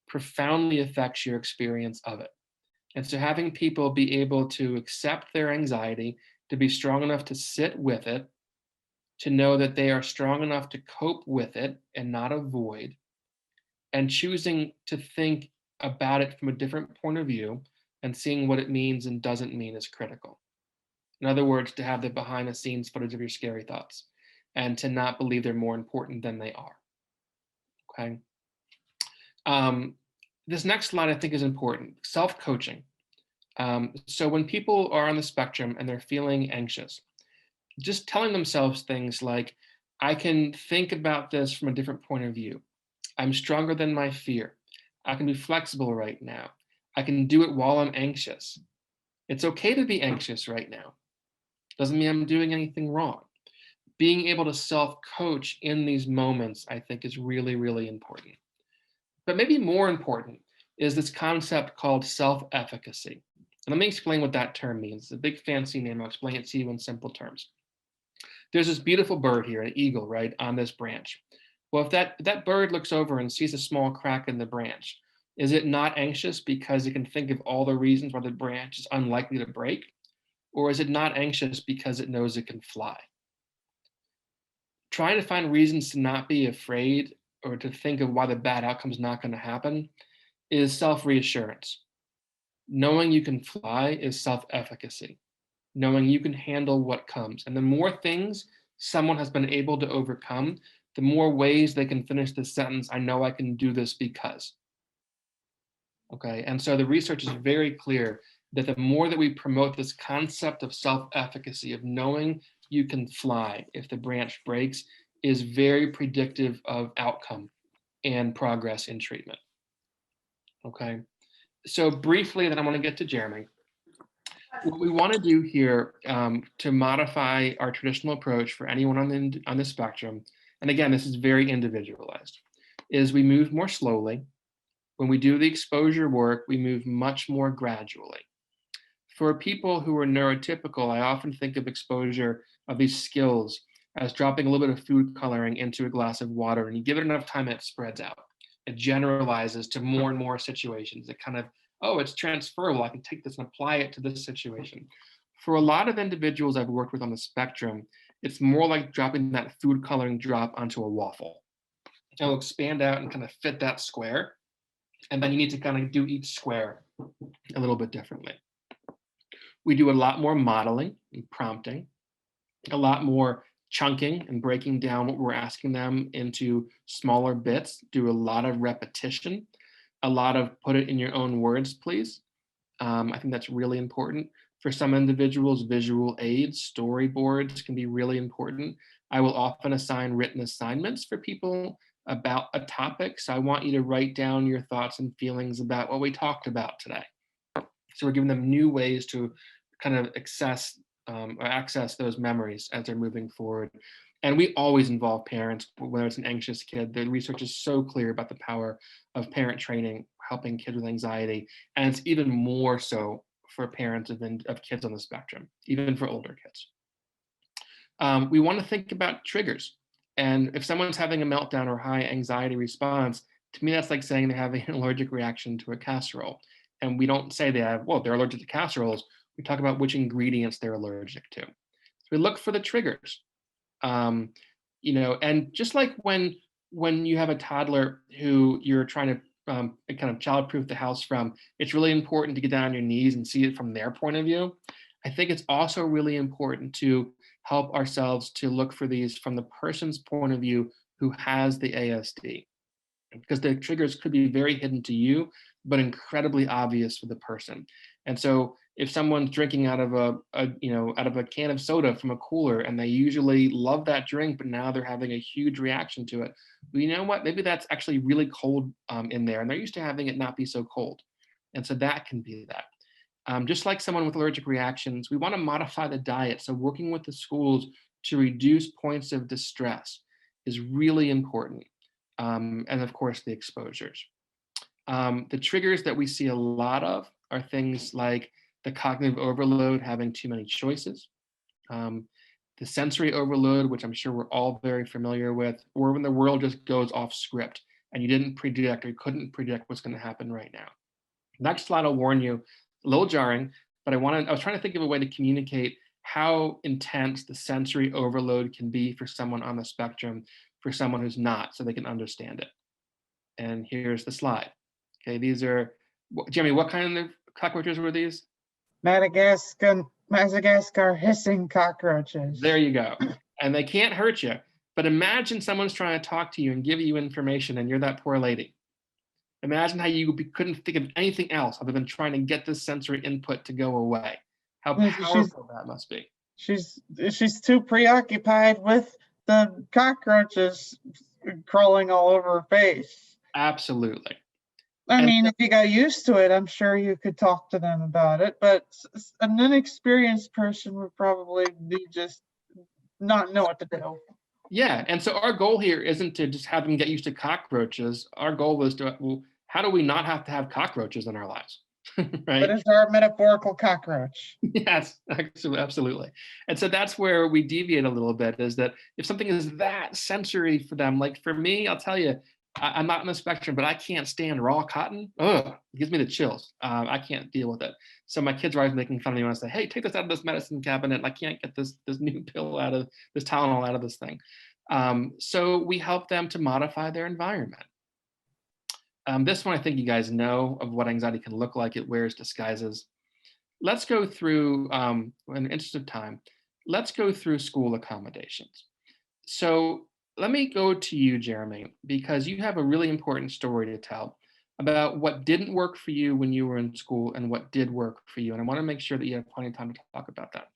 profoundly affects your experience of it. And so having people be able to accept their anxiety, to be strong enough to sit with it, to know that they are strong enough to cope with it and not avoid, and choosing to think about it from a different point of view and seeing what it means and doesn't mean is critical. In other words, to have the behind the scenes footage of your scary thoughts and to not believe they're more important than they are. Okay. This next slide I think is important, self-coaching. So when people are on the spectrum and they're feeling anxious, just telling themselves things like, I can think about this from a different point of view. I'm stronger than my fear. I can be flexible right now. I can do it while I'm anxious. It's okay to be anxious right now. Doesn't mean I'm doing anything wrong. Being able to self-coach in these moments, I think, is really, really important. But maybe more important is this concept called self-efficacy. And let me explain what that term means. It's a big fancy name. I'll explain it to you in simple terms. There's this beautiful bird here, an eagle, right, on this branch. Well, if that bird looks over and sees a small crack in the branch, is it not anxious because it can think of all the reasons why the branch is unlikely to break? Or is it not anxious because it knows it can fly? Trying to find reasons to not be afraid or to think of why the bad outcome is not going to happen is self-reassurance. Knowing you can fly is self-efficacy. Knowing you can handle what comes. And the more things someone has been able to overcome, the more ways they can finish the sentence, I know I can do this because. Okay, and so the research is very clear that the more that we promote this concept of self-efficacy, of knowing you can fly if the branch breaks, is very predictive of outcome and progress in treatment. Okay, so briefly, then I want to get to Jeremy. What we want to do here to modify our traditional approach for anyone on the spectrum, and again, this is very individualized, is we move more slowly. When we do the exposure work, we move much more gradually. For people who are neurotypical, I often think of exposure of these skills as dropping a little bit of food coloring into a glass of water, and you give it enough time, it spreads out. It generalizes to more and more situations. It kind of, oh, it's transferable. I can take this and apply it to this situation. For a lot of individuals I've worked with on the spectrum, it's more like dropping that food coloring drop onto a waffle. It'll expand out and kind of fit that square. And then you need to kind of do each square a little bit differently. We do a lot more modeling and prompting, a lot more chunking and breaking down what we're asking them into smaller bits, do a lot of repetition, a lot of put it in your own words, please. I think that's really important. For some individuals, visual aids, storyboards can be really important. I will often assign written assignments for people about a topic. So I want you to write down your thoughts and feelings about what we talked about today. So we're giving them new ways to kind of access those memories as they're moving forward. And we always involve parents, whether it's an anxious kid. The research is so clear about the power of parent training, helping kids with anxiety. And it's even more so for parents of kids on the spectrum, even for older kids. We want to think about triggers. And if someone's having a meltdown or high anxiety response, to me, that's like saying they're having an allergic reaction to a casserole. And we don't say they're allergic to casseroles. We talk about which ingredients they're allergic to. So we look for the triggers. And just like when you have a toddler who you're trying to kind of childproof the house from, it's really important to get down on your knees and see it from their point of view. I think it's also really important to help ourselves to look for these from the person's point of view who has the ASD, because the triggers could be very hidden to you, but incredibly obvious for the person. And so if someone's drinking out of a can of soda from a cooler and they usually love that drink, but now they're having a huge reaction to it, well, you know what? Maybe that's actually really cold in there, and they're used to having it not be so cold. And so that can be that. Just like someone with allergic reactions, we want to modify the diet. So working with the schools to reduce points of distress is really important. And of course, the exposures. The triggers that we see a lot of are things like the cognitive overload, having too many choices, the sensory overload, which I'm sure we're all very familiar with, or when the world just goes off script and you didn't predict or you couldn't predict what's going to happen right now. Next slide, I'll warn you, a little jarring, but I was trying to think of a way to communicate how intense the sensory overload can be for someone on the spectrum, for someone who's not, so they can understand it. And here's the slide. Okay, these are, Jeremy, what kind of cockroaches were these? Madagascar hissing cockroaches. There you go. And they can't hurt you. But imagine someone's trying to talk to you and give you information and you're that poor lady. Imagine how you couldn't think of anything else other than trying to get this sensory input to go away. How powerful that must be. She's too preoccupied with the cockroaches crawling all over her face. Absolutely. I mean, if you got used to it, I'm sure you could talk to them about it, but an inexperienced person would probably be just not know what to do. Yeah, and so our goal here isn't to just have them get used to cockroaches. Our goal is to, well, how do we not have to have cockroaches in our lives, right? What is our metaphorical cockroach? Yes, absolutely. And so that's where we deviate a little bit, is that if something is that sensory for them, like for me, I'll tell you, I'm not on the spectrum, but I can't stand raw cotton. Ugh, it gives me the chills. I can't deal with it. So my kids are always making fun of me when I say, hey, take this out of this medicine cabinet. I can't get this new pill out of this Tylenol out of this thing. So we help them to modify their environment. This one, I think you guys know of what anxiety can look like. It wears disguises. Let's go through, in the interest of time, let's go through school accommodations. So let me go to you, Jeremy, because you have a really important story to tell about what didn't work for you when you were in school and what did work for you. And I want to make sure that you have plenty of time to talk about that.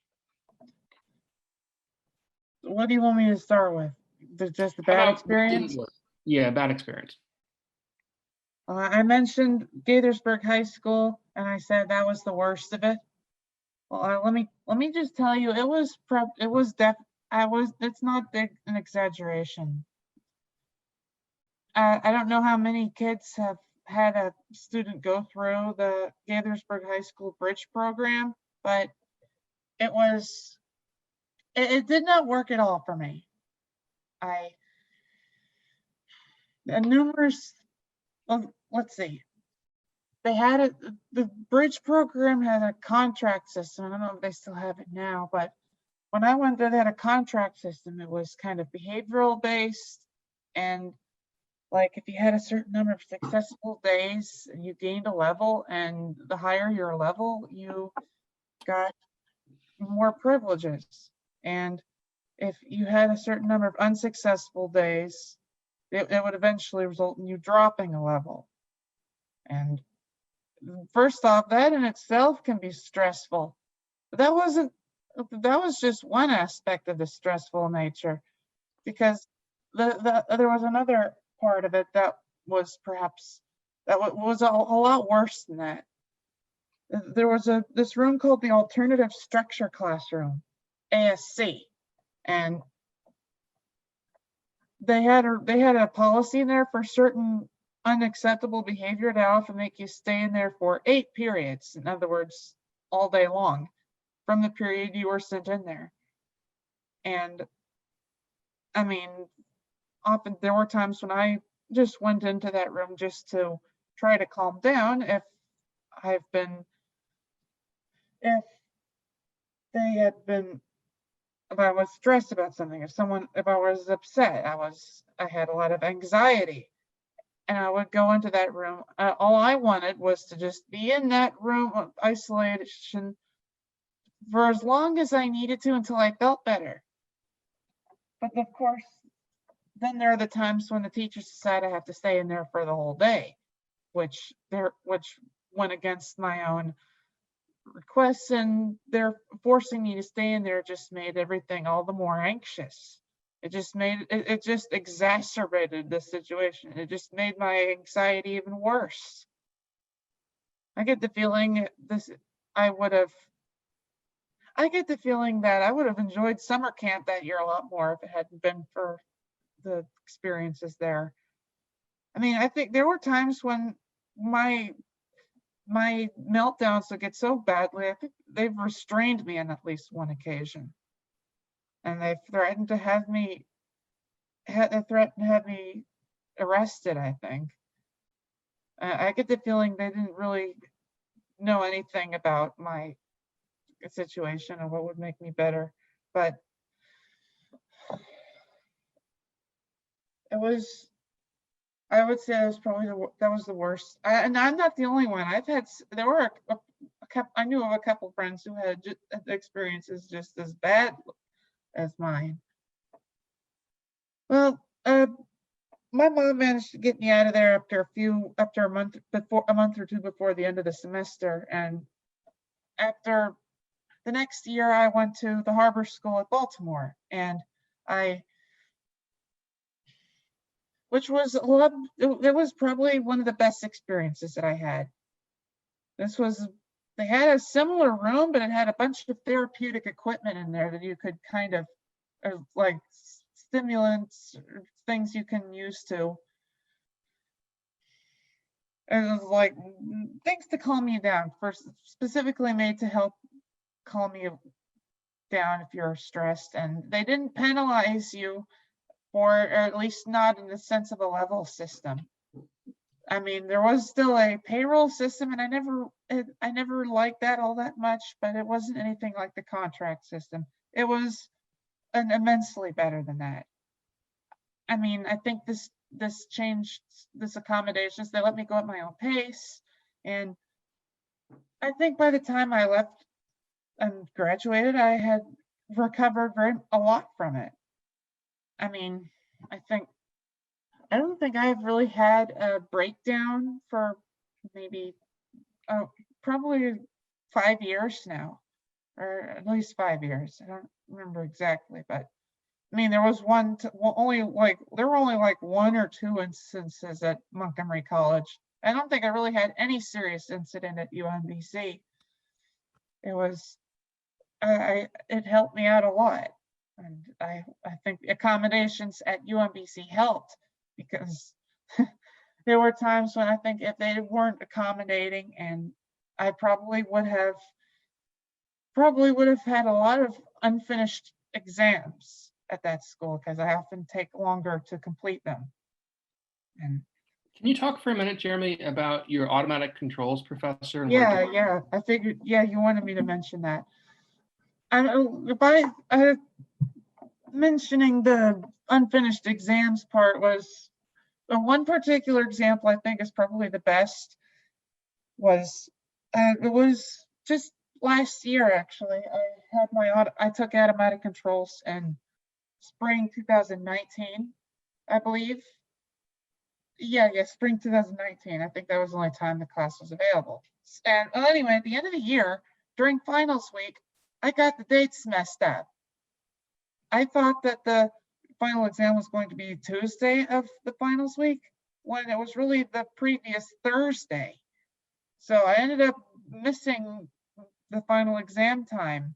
What do you want me to start with? Just the bad experience? Yeah, bad experience. I mentioned Gaithersburg High School, and I said that was the worst of it. Well, let me just tell you, it's not an exaggeration. I don't know how many kids have had a student go through the Gaithersburg High School Bridge program, but it did not work at all for me. Let's see. The Bridge program had a contract system. I don't know if they still have it now, but when I went there, they had a contract system. It was kind of behavioral based, and like if you had a certain number of successful days, you gained a level, and the higher your level, you got more privileges. And if you had a certain number of unsuccessful days, it would eventually result in you dropping a level. And first off, that in itself can be stressful. But that was just one aspect of the stressful nature, because there was another part of it that was perhaps was a lot worse than that. There was this room called the Alternative Structure Classroom, ASC, and they had a policy in there for certain unacceptable behavior to often make you stay in there for 8 periods. In other words, all day long from the period you were sent in there. And I mean, often there were times when I just went into that room just to try to calm down if I was stressed about something, if I was upset, I had a lot of anxiety, and I would go into that room. All I wanted was to just be in that room of isolation for as long as I needed to until I felt better. But of course, then there are the times when the teachers decide I have to stay in there for the whole day, which went against my own requests, and they're forcing me to stay in there just made everything all the more anxious. It just exacerbated the situation. It just made my anxiety even worse. I get the feeling that I would have enjoyed summer camp that year a lot more if it hadn't been for the experiences there. I mean, I think there were times when my meltdowns would get so badly, I think they've restrained me on at least one occasion. And they've threatened to have me arrested, I think. I get the feeling they didn't really know anything about my situation and what would make me better. But I would say that was the worst. And I'm not the only one. I knew of a couple friends who had experiences just as bad as mine. Well, my mom managed to get me out of there after a month or two before the end of the semester. And after the next year, I went to the Harbor School at Baltimore, and it was probably one of the best experiences that I had. They had a similar room, but it had a bunch of therapeutic equipment in there that you could kind of, like stimulants, things you can use to, it was like things to calm you down, specifically made to help calm you down if you're stressed. And they didn't penalize you, or at least not in the sense of a level system. I mean, there was still a payroll system, and I never liked that all that much, but it wasn't anything like the contract system. It was immensely better than that. I mean, I think this accommodations, they let me go at my own pace, and I think by the time I left and graduated, I had recovered a lot from it. I mean, I don't think I've really had a breakdown for maybe probably 5 years now, or at least 5 years. I don't remember exactly, but I mean, there was there were only like 1 or 2 instances at Montgomery College. I don't think I really had any serious incident at UMBC. It helped me out a lot. And I think accommodations at UMBC helped, because there were times when I think if they weren't accommodating, and I probably would have had a lot of unfinished exams at that school, because I often take longer to complete them. And Can you talk for a minute, Jeremy, about your automatic controls professor? And yeah, I figured, you wanted me to mention that. Mentioning the unfinished exams part was one particular example I think is probably the best. It was just last year, actually. I took automatic controls, and spring 2019, I believe. Yeah, spring 2019. I think that was the only time the class was available. And well, anyway, at the end of the year, during finals week, I got the dates messed up. I thought that the final exam was going to be Tuesday of the finals week when it was really the previous Thursday. So I ended up missing the final exam time.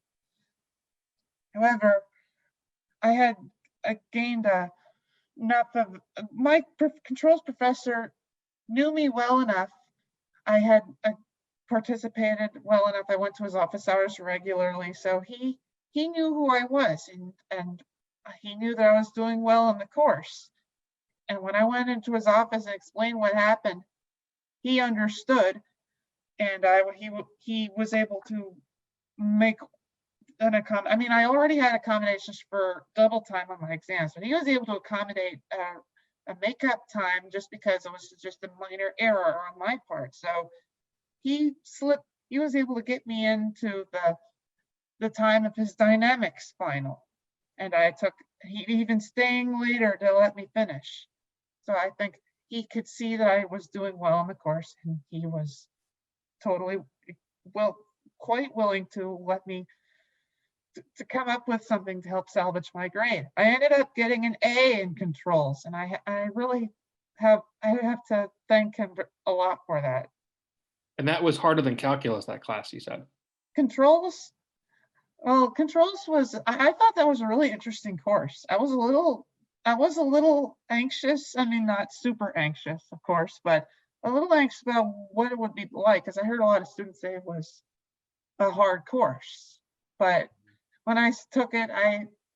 However, I had gained enough of my controls professor knew me well enough. I had participated well enough. I went to his office hours regularly, so he knew who I was, and he knew that I was doing well in the course. And when I went into his office and explained what happened, he understood, and he was able to make an I mean, I already had accommodations for double time on my exams, but he was able to accommodate a makeup time just because it was just a minor error on my part. So he was able to get me into the time of his dynamics final. And he even staying later to let me finish. So I think he could see that I was doing well in the course, and he was totally, quite willing to let me to come up with something to help salvage my grade. I ended up getting an A in controls, and I really have to thank him a lot for that. And that was harder than calculus, that class, you said. Controls, well, controls was, I thought that was a really interesting course. I was a little anxious. I mean, not super anxious, of course, but a little anxious about what it would be like, because I heard a lot of students say it was a hard course. But when I took it,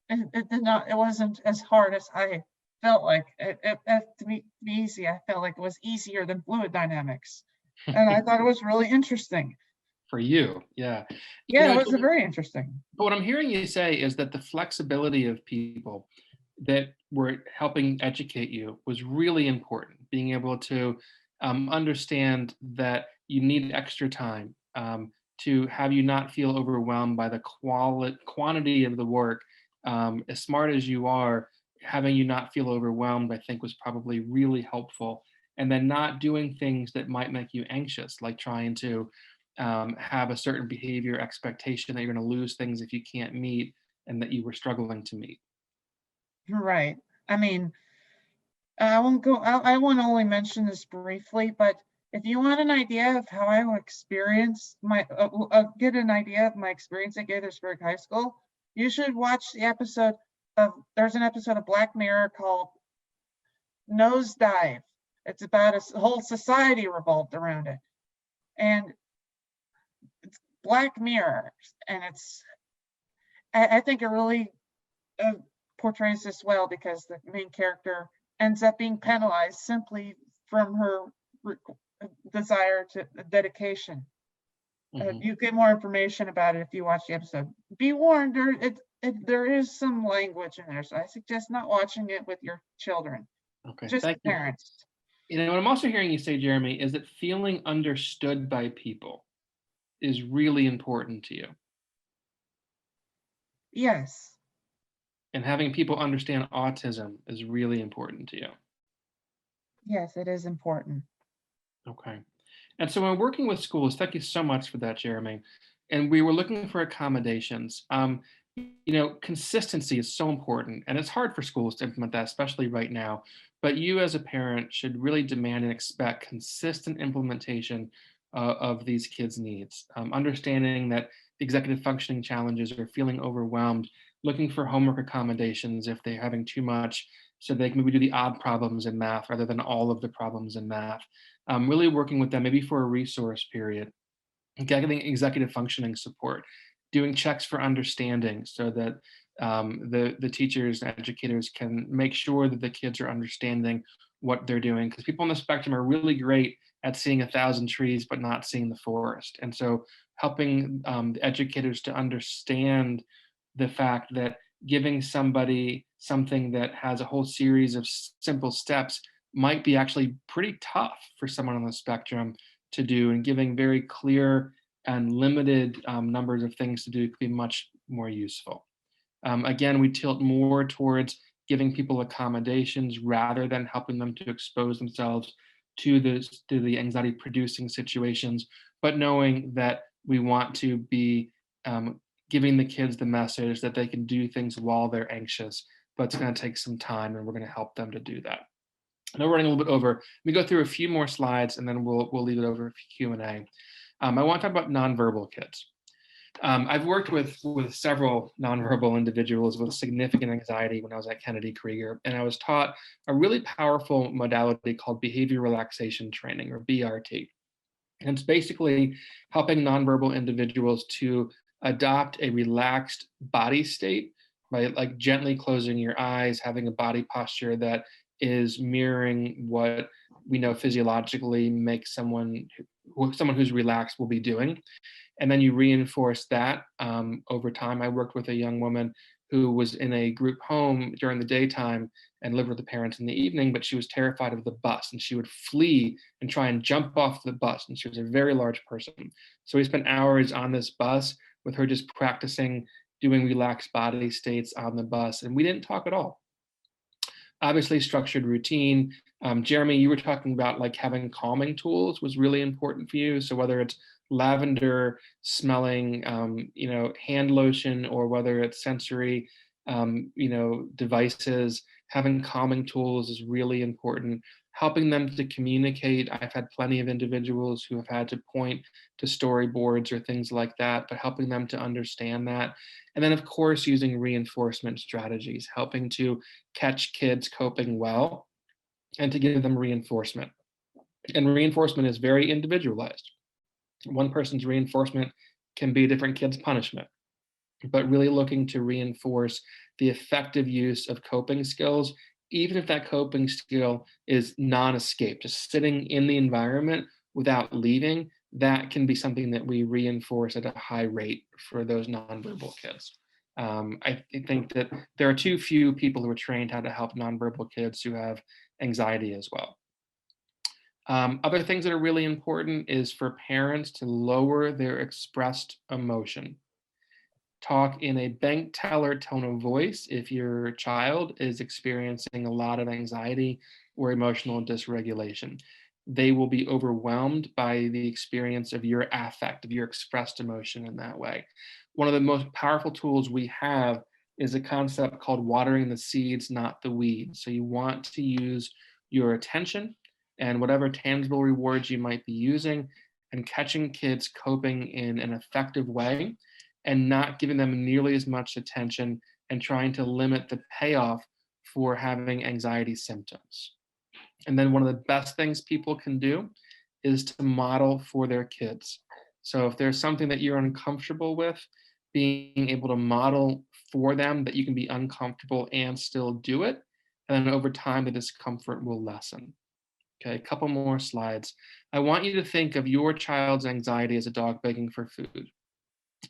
it wasn't as hard as I felt like. To be easy, I felt like it was easier than fluid dynamics. And I thought it was really interesting. For you, yeah. Yeah, it was very interesting. But what I'm hearing you say is that the flexibility of people that were helping educate you was really important. Being able to understand that you need extra time, to have you not feel overwhelmed by the quantity of the work. As smart as you are, having you not feel overwhelmed, I think, was probably really helpful. And then not doing things that might make you anxious, like trying to have a certain behavior expectation that you're going to lose things if you can't meet, and that you were struggling to meet. Right. I mean, I won't go, I want to only mention this briefly, but if you want an idea of how I experience get an idea of my experience at Gaithersburg High School, you should watch there's an episode of Black Mirror called Nosedive. It's about a whole society revolved around it. And it's Black Mirror, and I think it really portrays this well, because the main character ends up being penalized simply from her desire to dedication. You get more information about it if you watch the episode. Be warned, there is some language in there, so I suggest not watching it with your children. Okay, Just thank you. parents. You know, what I'm also hearing you say, Jeremy, is that feeling understood by people is really important to you. Yes. And having people understand autism is really important to you. Yes, it is important. Okay. And so when working with schools, thank you so much for that, Jeremy. And we were looking for accommodations. You know, consistency is so important, and it's hard for schools to implement that, especially right now. But you as a parent should really demand and expect consistent implementation of these kids' needs. Understanding that executive functioning challenges or feeling overwhelmed, looking for homework accommodations if they're having too much, so they can maybe do the odd problems in math rather than all of the problems in math. Really working with them maybe for a resource period, getting executive functioning support, doing checks for understanding so that the teachers and educators can make sure that the kids are understanding what they're doing. Because people on the spectrum are really great at seeing 1,000 trees, but not seeing the forest. And so helping the educators to understand the fact that giving somebody something that has a whole series of simple steps might be actually pretty tough for someone on the spectrum to do, and giving very clear and limited numbers of things to do could be much more useful. Again, we tilt more towards giving people accommodations rather than helping them to expose themselves to the anxiety producing situations, but knowing that we want to be giving the kids the message that they can do things while they're anxious, but it's going to take some time, and we're going to help them to do that. I know we're running a little bit over. Let me go through a few more slides, and then we'll leave it over for Q&A. I want to talk about nonverbal kids. I've worked with several nonverbal individuals with significant anxiety when I was at Kennedy Krieger, and I was taught a really powerful modality called behavior relaxation training, or BRT. And it's basically helping nonverbal individuals to adopt a relaxed body state by like gently closing your eyes, having a body posture that is mirroring what we know physiologically makes someone who's relaxed will be doing. And then you reinforce that over time. I worked with a young woman who was in a group home during the daytime and lived with the parents in the evening, but she was terrified of the bus, and she would flee and try and jump off the bus. And she was a very large person. So we spent hours on this bus with her just practicing doing relaxed body states on the bus, and we didn't talk at all. Obviously, structured routine. Jeremy, you were talking about like having calming tools was really important for you. So whether it's lavender smelling, hand lotion, or whether it's sensory, devices, having calming tools is really important. Helping them to communicate. I've had plenty of individuals who have had to point to storyboards or things like that, but helping them to understand that. And then, of course, using reinforcement strategies, helping to catch kids coping well and to give them reinforcement. And reinforcement is very individualized. One person's reinforcement can be a different kid's punishment, but really looking to reinforce the effective use of coping skills, even if that coping skill is non-escape, just sitting in the environment without leaving, that can be something that we reinforce at a high rate for those nonverbal kids. I think that there are too few people who are trained how to help nonverbal kids who have anxiety as well. Other things that are really important is for parents to lower their expressed emotion. Talk in a bank teller tone of voice if your child is experiencing a lot of anxiety or emotional dysregulation. They will be overwhelmed by the experience of your affect, of your expressed emotion in that way. One of the most powerful tools we have is a concept called watering the seeds, not the weeds. So you want to use your attention and whatever tangible rewards you might be using and catching kids coping in an effective way and not giving them nearly as much attention and trying to limit the payoff for having anxiety symptoms. And then one of the best things people can do is to model for their kids. So if there's something that you're uncomfortable with, being able to model for them that you can be uncomfortable and still do it. And then over time, the discomfort will lessen. Okay, a couple more slides. I want you to think of your child's anxiety as a dog begging for food.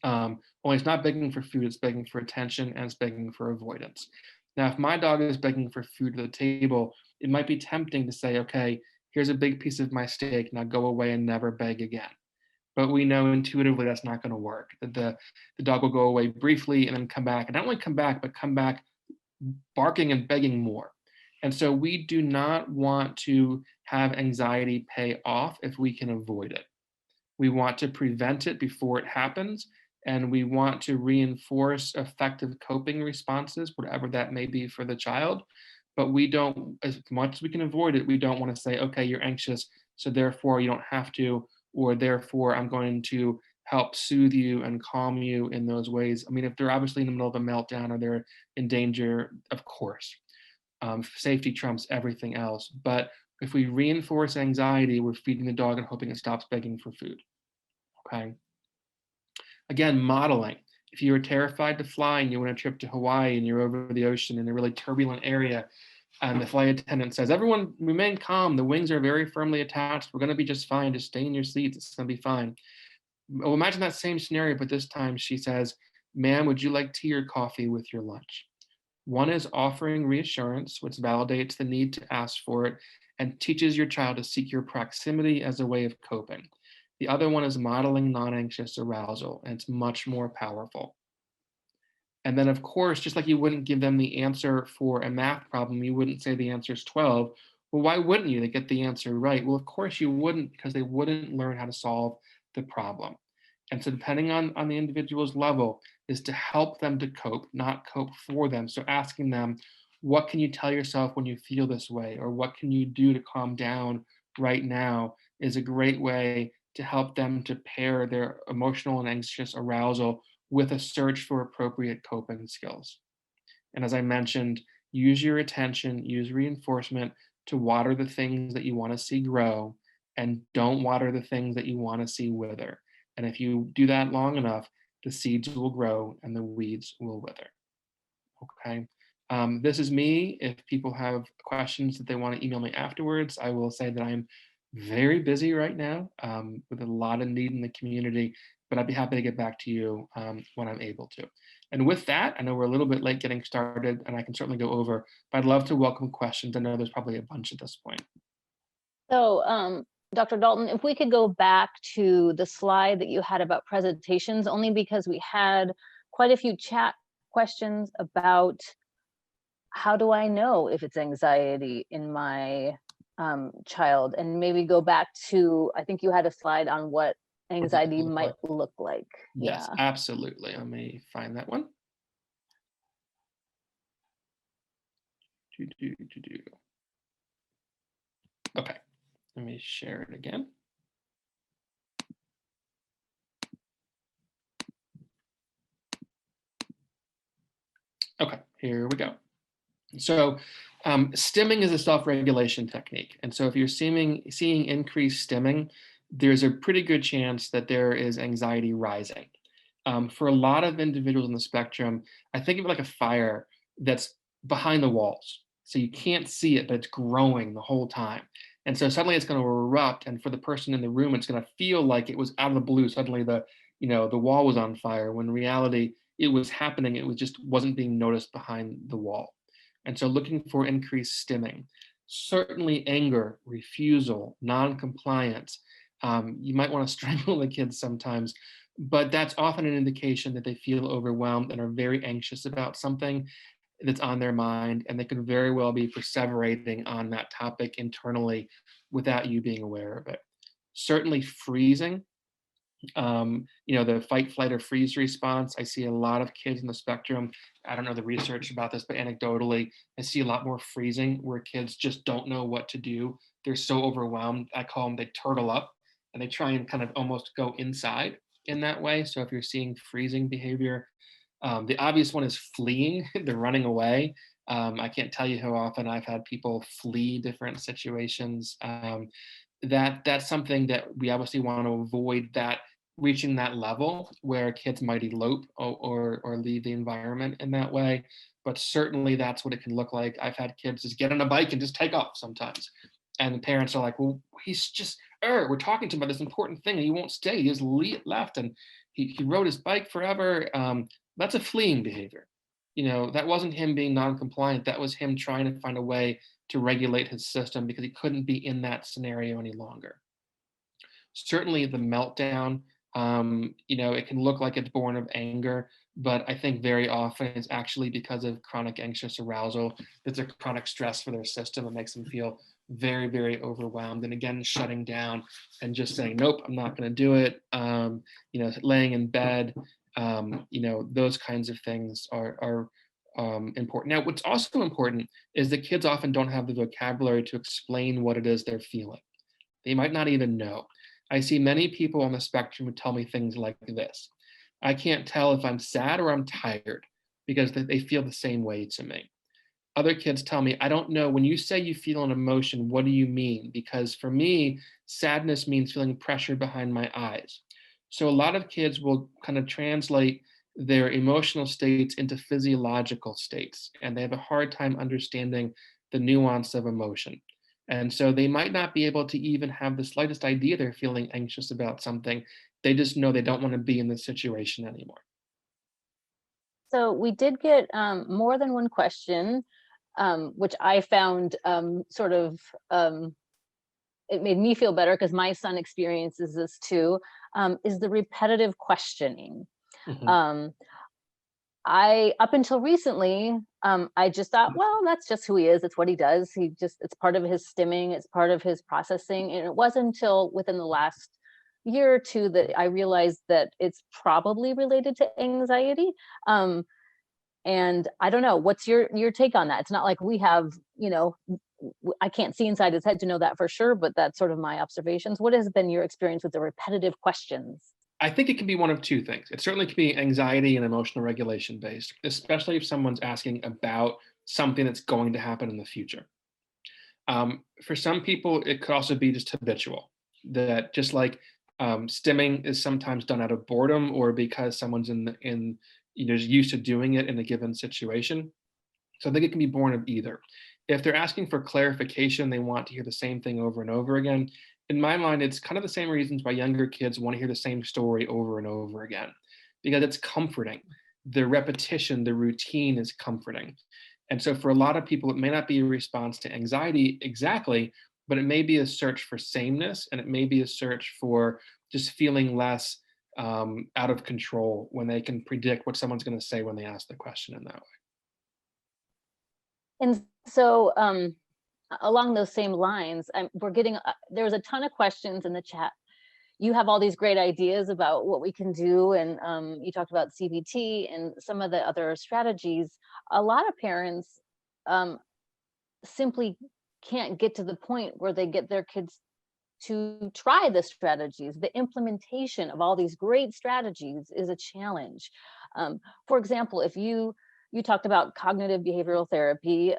Only it's not begging for food, it's begging for attention, and it's begging for avoidance. Now, if my dog is begging for food at the table, it might be tempting to say, okay, here's a big piece of my steak, now go away and never beg again. But we know intuitively that's not going to work. That the dog will go away briefly and then come back, and not only come back, but come back barking and begging more. And so we do not want to have anxiety pay off if we can avoid it. We want to prevent it before it happens, and we want to reinforce effective coping responses, whatever that may be for the child. But we don't, as much as we can avoid it, we don't want to say, okay, you're anxious, so therefore you don't have to, or therefore I'm going to help soothe you and calm you in those ways. I mean, if they're obviously in the middle of a meltdown or they're in danger, of course. Safety trumps everything else. But if we reinforce anxiety, we're feeding the dog and hoping it stops begging for food. Okay. Again, modeling. If you're terrified to fly and you want a trip to Hawaii and you're over the ocean in a really turbulent area, and the flight attendant says, everyone remain calm. The wings are very firmly attached. We're going to be just fine. Just stay in your seats. It's going to be fine. Well, imagine that same scenario, but this time she says, ma'am, would you like tea or coffee with your lunch? One is offering reassurance, which validates the need to ask for it and teaches your child to seek your proximity as a way of coping. The other one is modeling non-anxious arousal, and it's much more powerful. And then of course, just like you wouldn't give them the answer for a math problem, you wouldn't say the answer is 12. Well, why wouldn't you? They get the answer right. Well, of course you wouldn't, because they wouldn't learn how to solve the problem. And so depending on the individual's level is to help them to cope, not cope for them. So asking them, what can you tell yourself when you feel this way? Or what can you do to calm down right now is a great way to help them to pair their emotional and anxious arousal with a search for appropriate coping skills. And as I mentioned, use your attention, use reinforcement to water the things that you want to see grow, and don't water the things that you want to see wither. And if you do that long enough, the seeds will grow and the weeds will wither. Okay. This is me. If people have questions that they want to email me afterwards, I will say that I'm very busy right now with a lot of need in the community, but I'd be happy to get back to you when I'm able to. And with that, I know we're a little bit late getting started and I can certainly go over, but I'd love to welcome questions. I know there's probably a bunch at this point. So, Dr. Dalton, if we could go back to the slide that you had about presentations, only because we had quite a few chat questions about how do I know if it's anxiety in my child, and maybe go back to, I think you had a slide on what anxiety might look like. Yes, absolutely. Let me find that one. Okay, let me share it again. Okay, here we go. So stimming is a self-regulation technique. And so if you're seeing increased stimming, there's a pretty good chance that there is anxiety rising. For a lot of individuals on the spectrum, I think of it like a fire that's behind the walls. So you can't see it, but it's growing the whole time. And so suddenly it's going to erupt. And for the person in the room, it's going to feel like it was out of the blue. Suddenly the wall was on fire, when in reality, it was happening. It was just wasn't being noticed behind the wall. And so looking for increased stimming, certainly anger, refusal, non-compliance. You might want to strangle the kids sometimes, but that's often an indication that they feel overwhelmed and are very anxious about something that's on their mind, and they could very well be perseverating on that topic internally without you being aware of it. Certainly freezing, the fight, flight, or freeze response. I see a lot of kids in the spectrum. I don't know the research about this, but anecdotally, I see a lot more freezing where kids just don't know what to do. They're so overwhelmed. I call them, they turtle up and they try and kind of almost go inside in that way. So if you're seeing freezing behavior, the obvious one is fleeing. They're running away. I can't tell you how often I've had people flee different situations. That's something that we obviously want to avoid, that reaching that level where kids might elope or leave the environment in that way. But certainly that's what it can look like. I've had kids just get on a bike and just take off sometimes. And the parents are like, well, he's just, we're talking to him about this important thing and he won't stay. He just left and he rode his bike forever. That's a fleeing behavior. That wasn't him being non-compliant. That was him trying to find a way to regulate his system because he couldn't be in that scenario any longer. Certainly the meltdown, it can look like it's born of anger, but I think very often it's actually because of chronic anxious arousal. It's a chronic stress for their system. It makes them feel very, very overwhelmed. And again, shutting down and just saying, nope, I'm not going to do it. Laying in bed, those kinds of things are important. Now, what's also important is that kids often don't have the vocabulary to explain what it is they're feeling. They might not even know. I see many people on the spectrum who tell me things like this. I can't tell if I'm sad or I'm tired because they feel the same way to me. Other kids tell me, I don't know, when you say you feel an emotion, what do you mean? Because for me, sadness means feeling pressure behind my eyes. So a lot of kids will kind of translate their emotional states into physiological states, and they have a hard time understanding the nuance of emotion. And so they might not be able to even have the slightest idea they're feeling anxious about something. They just know they don't want to be in this situation anymore. So we did get more than one question, which I found it made me feel better because my son experiences this too, is the repetitive questioning. Mm-hmm. up until recently, I just thought, well, that's just who he is. It's what he does. It's part of his stimming. It's part of his processing. And it wasn't until within the last year or two that I realized that it's probably related to anxiety. And I don't know, what's your take on that? It's not like we have, I can't see inside his head to know that for sure, but that's sort of my observations. What has been your experience with the repetitive questions? I think it can be one of two things. It certainly can be anxiety and emotional regulation based, especially if someone's asking about something that's going to happen in the future. For some people, it could also be just habitual, that just like stimming is sometimes done out of boredom or because someone's used to doing it in a given situation. So I think it can be born of either. If they're asking for clarification, they want to hear the same thing over and over again. In my mind, it's kind of the same reasons why younger kids want to hear the same story over and over again, because it's comforting. The repetition, the routine is comforting. And so for a lot of people, it may not be a response to anxiety exactly, but it may be a search for sameness, and it may be a search for just feeling less out of control when they can predict what someone's going to say when they ask the question in that way. And so along those same lines, we're getting, there's a ton of questions in the chat. You have all these great ideas about what we can do. And you talked about CBT and some of the other strategies. A lot of parents simply can't get to the point where they get their kids to try the strategies. The implementation of all these great strategies is a challenge. For example, if you talked about cognitive behavioral therapy,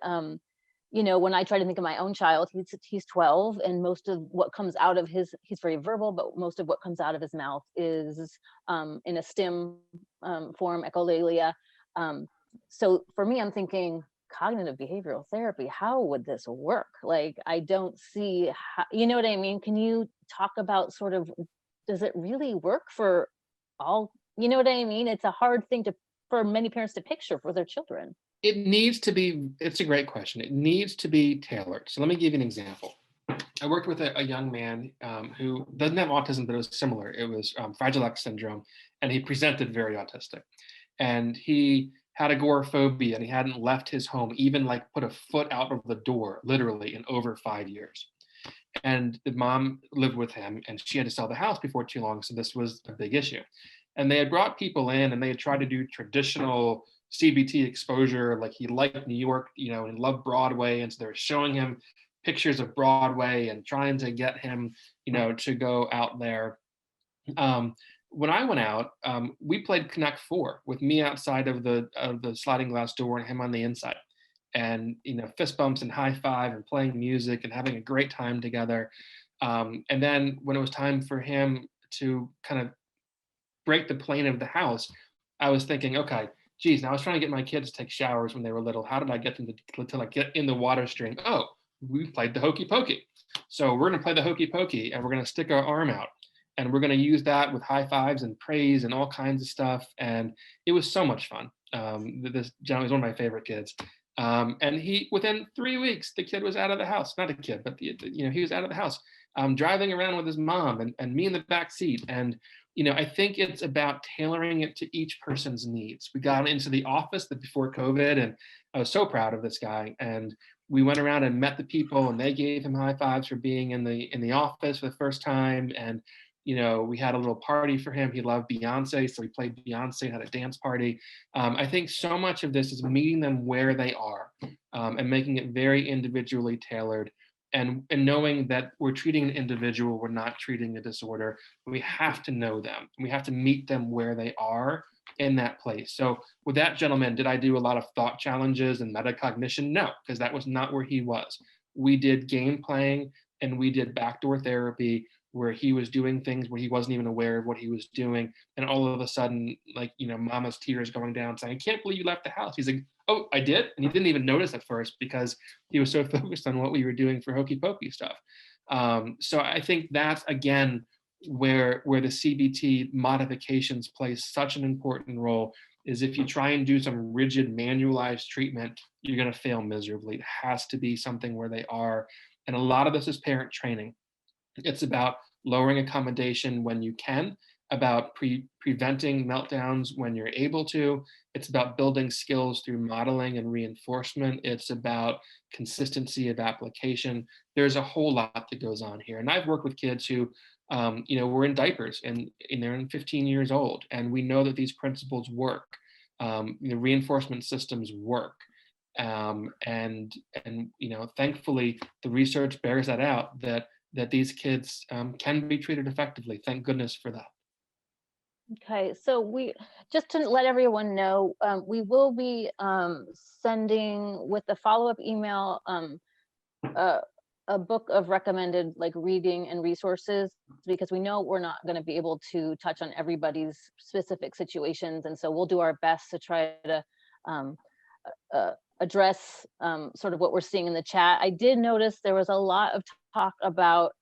when I try to think of my own child, he's 12, and most of what comes out of he's very verbal, but most of what comes out of his mouth is in a stim form, echolalia. So for me, I'm thinking cognitive behavioral therapy, how would this work? Like, I don't see how, you know what I mean? Can you talk about sort of, does it really work for all, you know what I mean? It's a hard thing for many parents to picture for their children. It's a great question. It needs to be tailored. So let me give you an example. I worked with a young man who doesn't have autism, but it was similar. It was Fragile X syndrome, and he presented very autistic. And he had agoraphobia, and he hadn't left his home, even like put a foot out of the door, literally, in over 5 years. And the mom lived with him, and she had to sell the house before too long, so this was a big issue. And they had brought people in, and they had tried to do traditional CBT exposure, like he liked New York, and he loved Broadway, and so they were showing him pictures of Broadway and trying to get him, to go out there. When I went out, we played Connect Four with me outside of the sliding glass door and him on the inside, and fist bumps and high five and playing music and having a great time together. And then when it was time for him to kind of break the plane of the house, I was thinking, okay, geez, now I was trying to get my kids to take showers when they were little. How did I get them to like get in the water stream? Oh, we played the hokey pokey. So we're going to play the hokey pokey, and we're going to stick our arm out, and we're going to use that with high fives and praise and all kinds of stuff. And it was so much fun. This gentleman was one of my favorite kids. And within 3 weeks, the kid was out of the house. Not a kid, but he was out of the house, driving around with his mom and me in the back seat. And I think it's about tailoring it to each person's needs. We got into the office before COVID, and I was so proud of this guy. And we went around and met the people, and they gave him high fives for being in the office for the first time. And we had a little party for him. He loved Beyonce, so we played Beyonce and had a dance party. I think so much of this is meeting them where they are, and making it very individually tailored. And knowing that we're treating an individual, we're not treating a disorder. We have to know them. We have to meet them where they are in that place. So with that gentleman, did I do a lot of thought challenges and metacognition? No, because that was not where he was. We did game playing, and we did backdoor therapy, where he was doing things where he wasn't even aware of what he was doing. And all of a sudden, like, mama's tears going down saying, I can't believe you left the house. He's like, oh, I did? And he didn't even notice at first because he was so focused on what we were doing for hokey pokey stuff. So I think that's, again, where the CBT modifications play such an important role, is if you try and do some rigid manualized treatment, you're going to fail miserably. It has to be something where they are. And a lot of this is parent training. It's about lowering accommodation when you can, about preventing meltdowns when you're able to. It's about building skills through modeling and reinforcement. It's about consistency of application. There's a whole lot that goes on here. And I've worked with kids who, were in diapers and they're 15 years old, and we know that these principles work. The reinforcement systems work. And thankfully, the research bears that out, that these kids can be treated effectively. Thank goodness for that. Okay, so just to let everyone know, we will be sending with the follow-up email a book of recommended like reading and resources, because we know we're not going to be able to touch on everybody's specific situations, and so we'll do our best to try to address sort of what we're seeing in the chat. I did notice there was a lot of talk about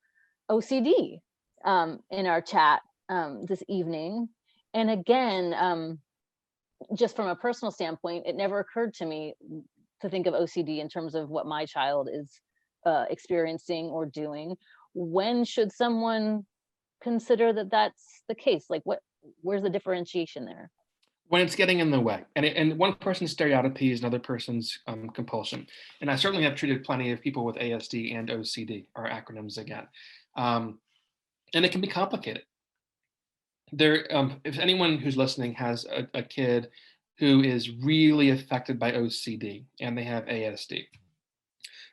OCD in our chat this evening. And again, just from a personal standpoint, it never occurred to me to think of OCD in terms of what my child is experiencing or doing. When should someone consider that that's the case? Like where's the differentiation there? When it's getting in the way, and one person's stereotypy is another person's compulsion. And I certainly have treated plenty of people with ASD and OCD, or acronyms again. And it can be complicated. If anyone who's listening has a kid who is really affected by OCD and they have ASD,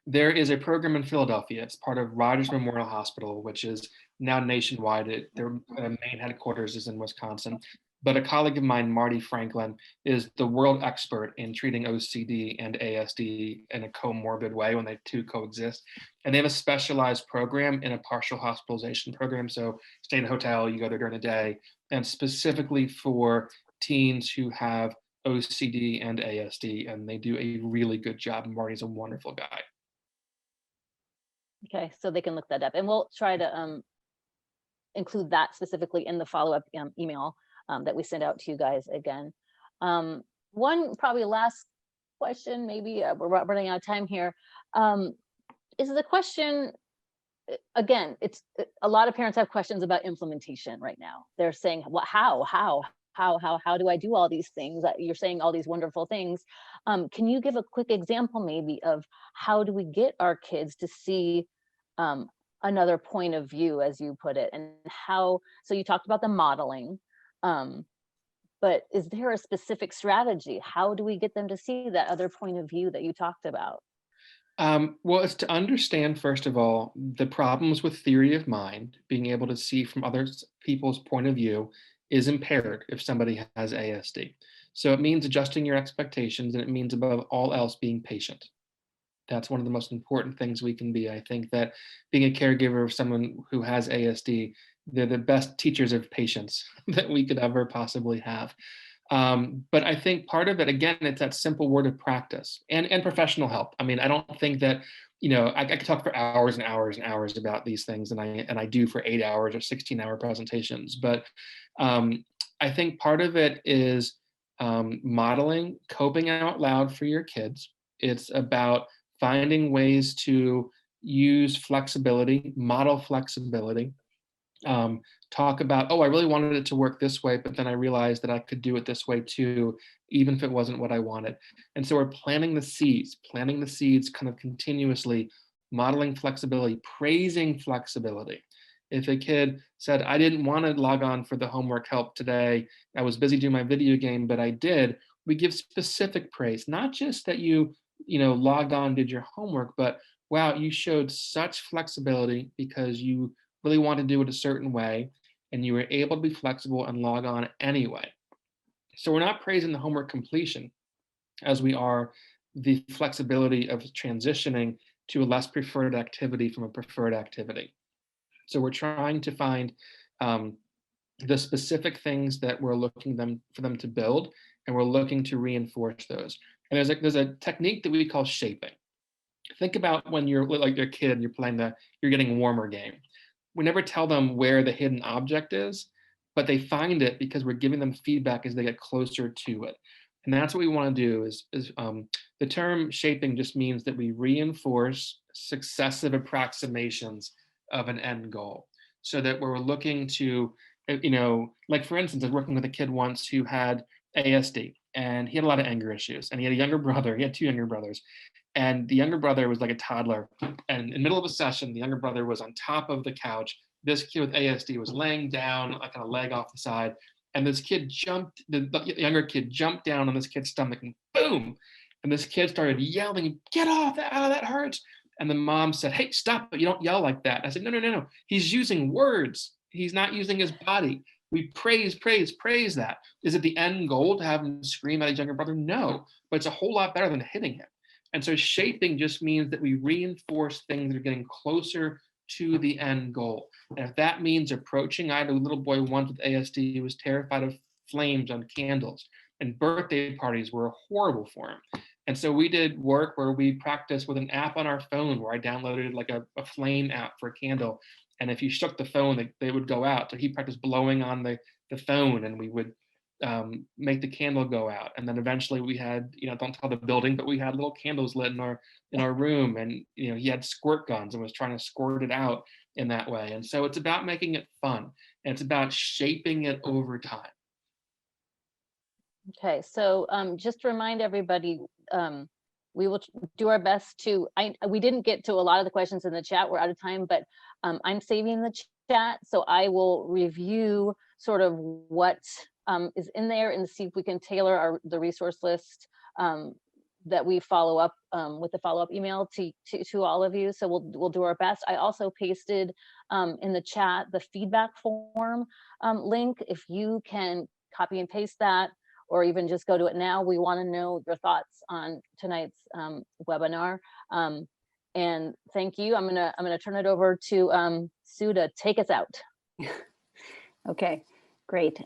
there is a program in Philadelphia. It's part of Rogers Memorial Hospital, which is now nationwide. Their main headquarters is in Wisconsin. But a colleague of mine, Marty Franklin, is the world expert in treating OCD and ASD in a comorbid way when they two coexist. And they have a specialized program in a partial hospitalization program. So stay in a hotel, you go there during the day, and specifically for teens who have OCD and ASD, and they do a really good job. Marty's a wonderful guy. Okay, so they can look that up, and we'll try to include that specifically in the follow-up email that we send out to you guys again. One probably last question, maybe we're running out of time here, is the question, again, it's a lot of parents have questions about implementation right now. They're saying, well, how do I do all these things? You're saying all these wonderful things. Can you give a quick example maybe of how do we get our kids to see another point of view, as you put it, and how, so you talked about the modeling, but is there a specific strategy? How do we get them to see that other point of view that you talked about? Well, it's to understand, first of all, the problems with theory of mind. Being able to see from other people's point of view is impaired if somebody has ASD. So it means adjusting your expectations, and it means above all else being patient. That's one of the most important things we can be. I think that being a caregiver of someone who has ASD, they're the best teachers of patience that we could ever possibly have. But I think part of it, again, it's that simple word of practice and professional help. I mean, I don't think that, I could talk for hours and hours and hours about these things, and I do for 8 hours or 16-hour presentations. But I think part of it is modeling, coping out loud for your kids. It's about finding ways to use flexibility, model flexibility. Talk about, oh, I really wanted it to work this way, but then I realized that I could do it this way too, even if it wasn't what I wanted. And so we're planting the seeds kind of continuously, modeling flexibility, praising flexibility. If a kid said, I didn't want to log on for the homework help today, I was busy doing my video game, but I did, we give specific praise, not just that you logged on, did your homework, but wow, you showed such flexibility because you really want to do it a certain way, and you were able to be flexible and log on anyway. So we're not praising the homework completion as we are the flexibility of transitioning to a less preferred activity from a preferred activity. So we're trying to find the specific things that we're looking for them to build, and we're looking to reinforce those. And there's a technique that we call shaping. Think about when you're like your kid, you're playing you're getting warmer game. We never tell them where the hidden object is, but they find it because we're giving them feedback as they get closer to it. And that's what we want to do is the term shaping just means that we reinforce successive approximations of an end goal, so that we're looking to You know, like for instance, I was working with a kid once who had ASD, and he had a lot of anger issues, and he had a younger brother. He had two younger brothers, and the younger brother was like a toddler. And in the middle of a session, the younger brother was on top of the couch. This kid with ASD was laying down, like on a leg off the side, and this kid jumped. The younger kid jumped down on this kid's stomach, and boom! And this kid started yelling, "Get off! That hurts!" And the mom said, "Hey, stop it! You don't yell like that." I said, "No. He's using words. He's not using his body. We praise that. Is it the end goal to have him scream at his younger brother? No, but it's a whole lot better than hitting him." And so shaping just means that we reinforce things that are getting closer to the end goal. And if that means approaching, I had a little boy once with ASD who was terrified of flames on candles, and birthday parties were horrible for him. And so we did work where we practiced with an app on our phone where I downloaded like a flame app for a candle. And if you shook the phone, they would go out. So he practiced blowing on the phone, and we would make the candle go out. And then eventually we had, you know, don't tell the building, but we had little candles lit in our room. And, you know, he had squirt guns and was trying to squirt it out in that way. And so it's about making it fun, and it's about shaping it over time. Okay, so just to remind everybody, we will do our best to, we didn't get to a lot of the questions in the chat, we're out of time, but I'm saving the chat, so I will review sort of what is in there and see if we can tailor the resource list that we follow up with the follow-up email to all of you. So we'll do our best. I also pasted in the chat the feedback form link. If you can copy and paste that, or even just go to it now. We want to know your thoughts on tonight's webinar. And thank you. I'm gonna turn it over to Sue to take us out. Okay, great.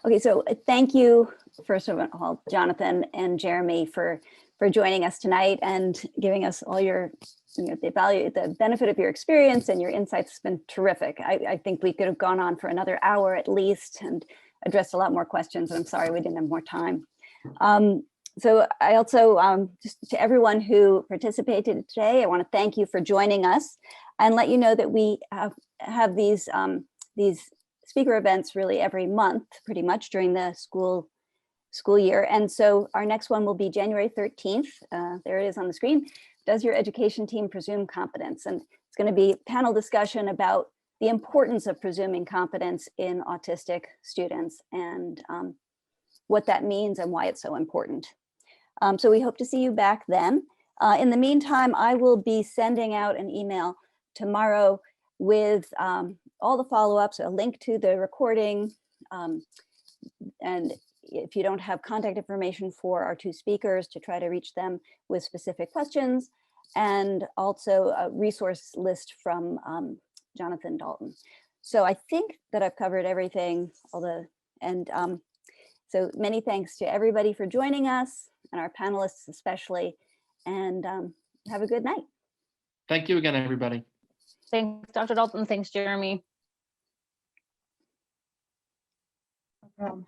Okay, so thank you, first of all, Jonathan and Jeremy, for joining us tonight and giving us all your, you know, the benefit of your experience and your insights. Has been terrific. I think we could have gone on for another hour at least and addressed a lot more questions, and I'm sorry we didn't have more time. So I also, just to everyone who participated today, I want to thank you for joining us and let you know that we have these speaker events really every month, pretty much during the school year. And so our next one will be January 13th. There it is on the screen. Does your education team presume competence? And it's going to be a panel discussion about the importance of presuming competence in autistic students and what that means and why it's so important. So we hope to see you back then. In the meantime, I will be sending out an email tomorrow with all the follow-ups, a link to the recording. And if you don't have contact information for our two speakers, to try to reach them with specific questions, and also a resource list from Jonathan Dalton. So I think that I've covered everything, so many thanks to everybody for joining us and our panelists especially, and have a good night. Thank you again, everybody. Thanks, Dr. Dalton. Thanks, Jeremy. No problem.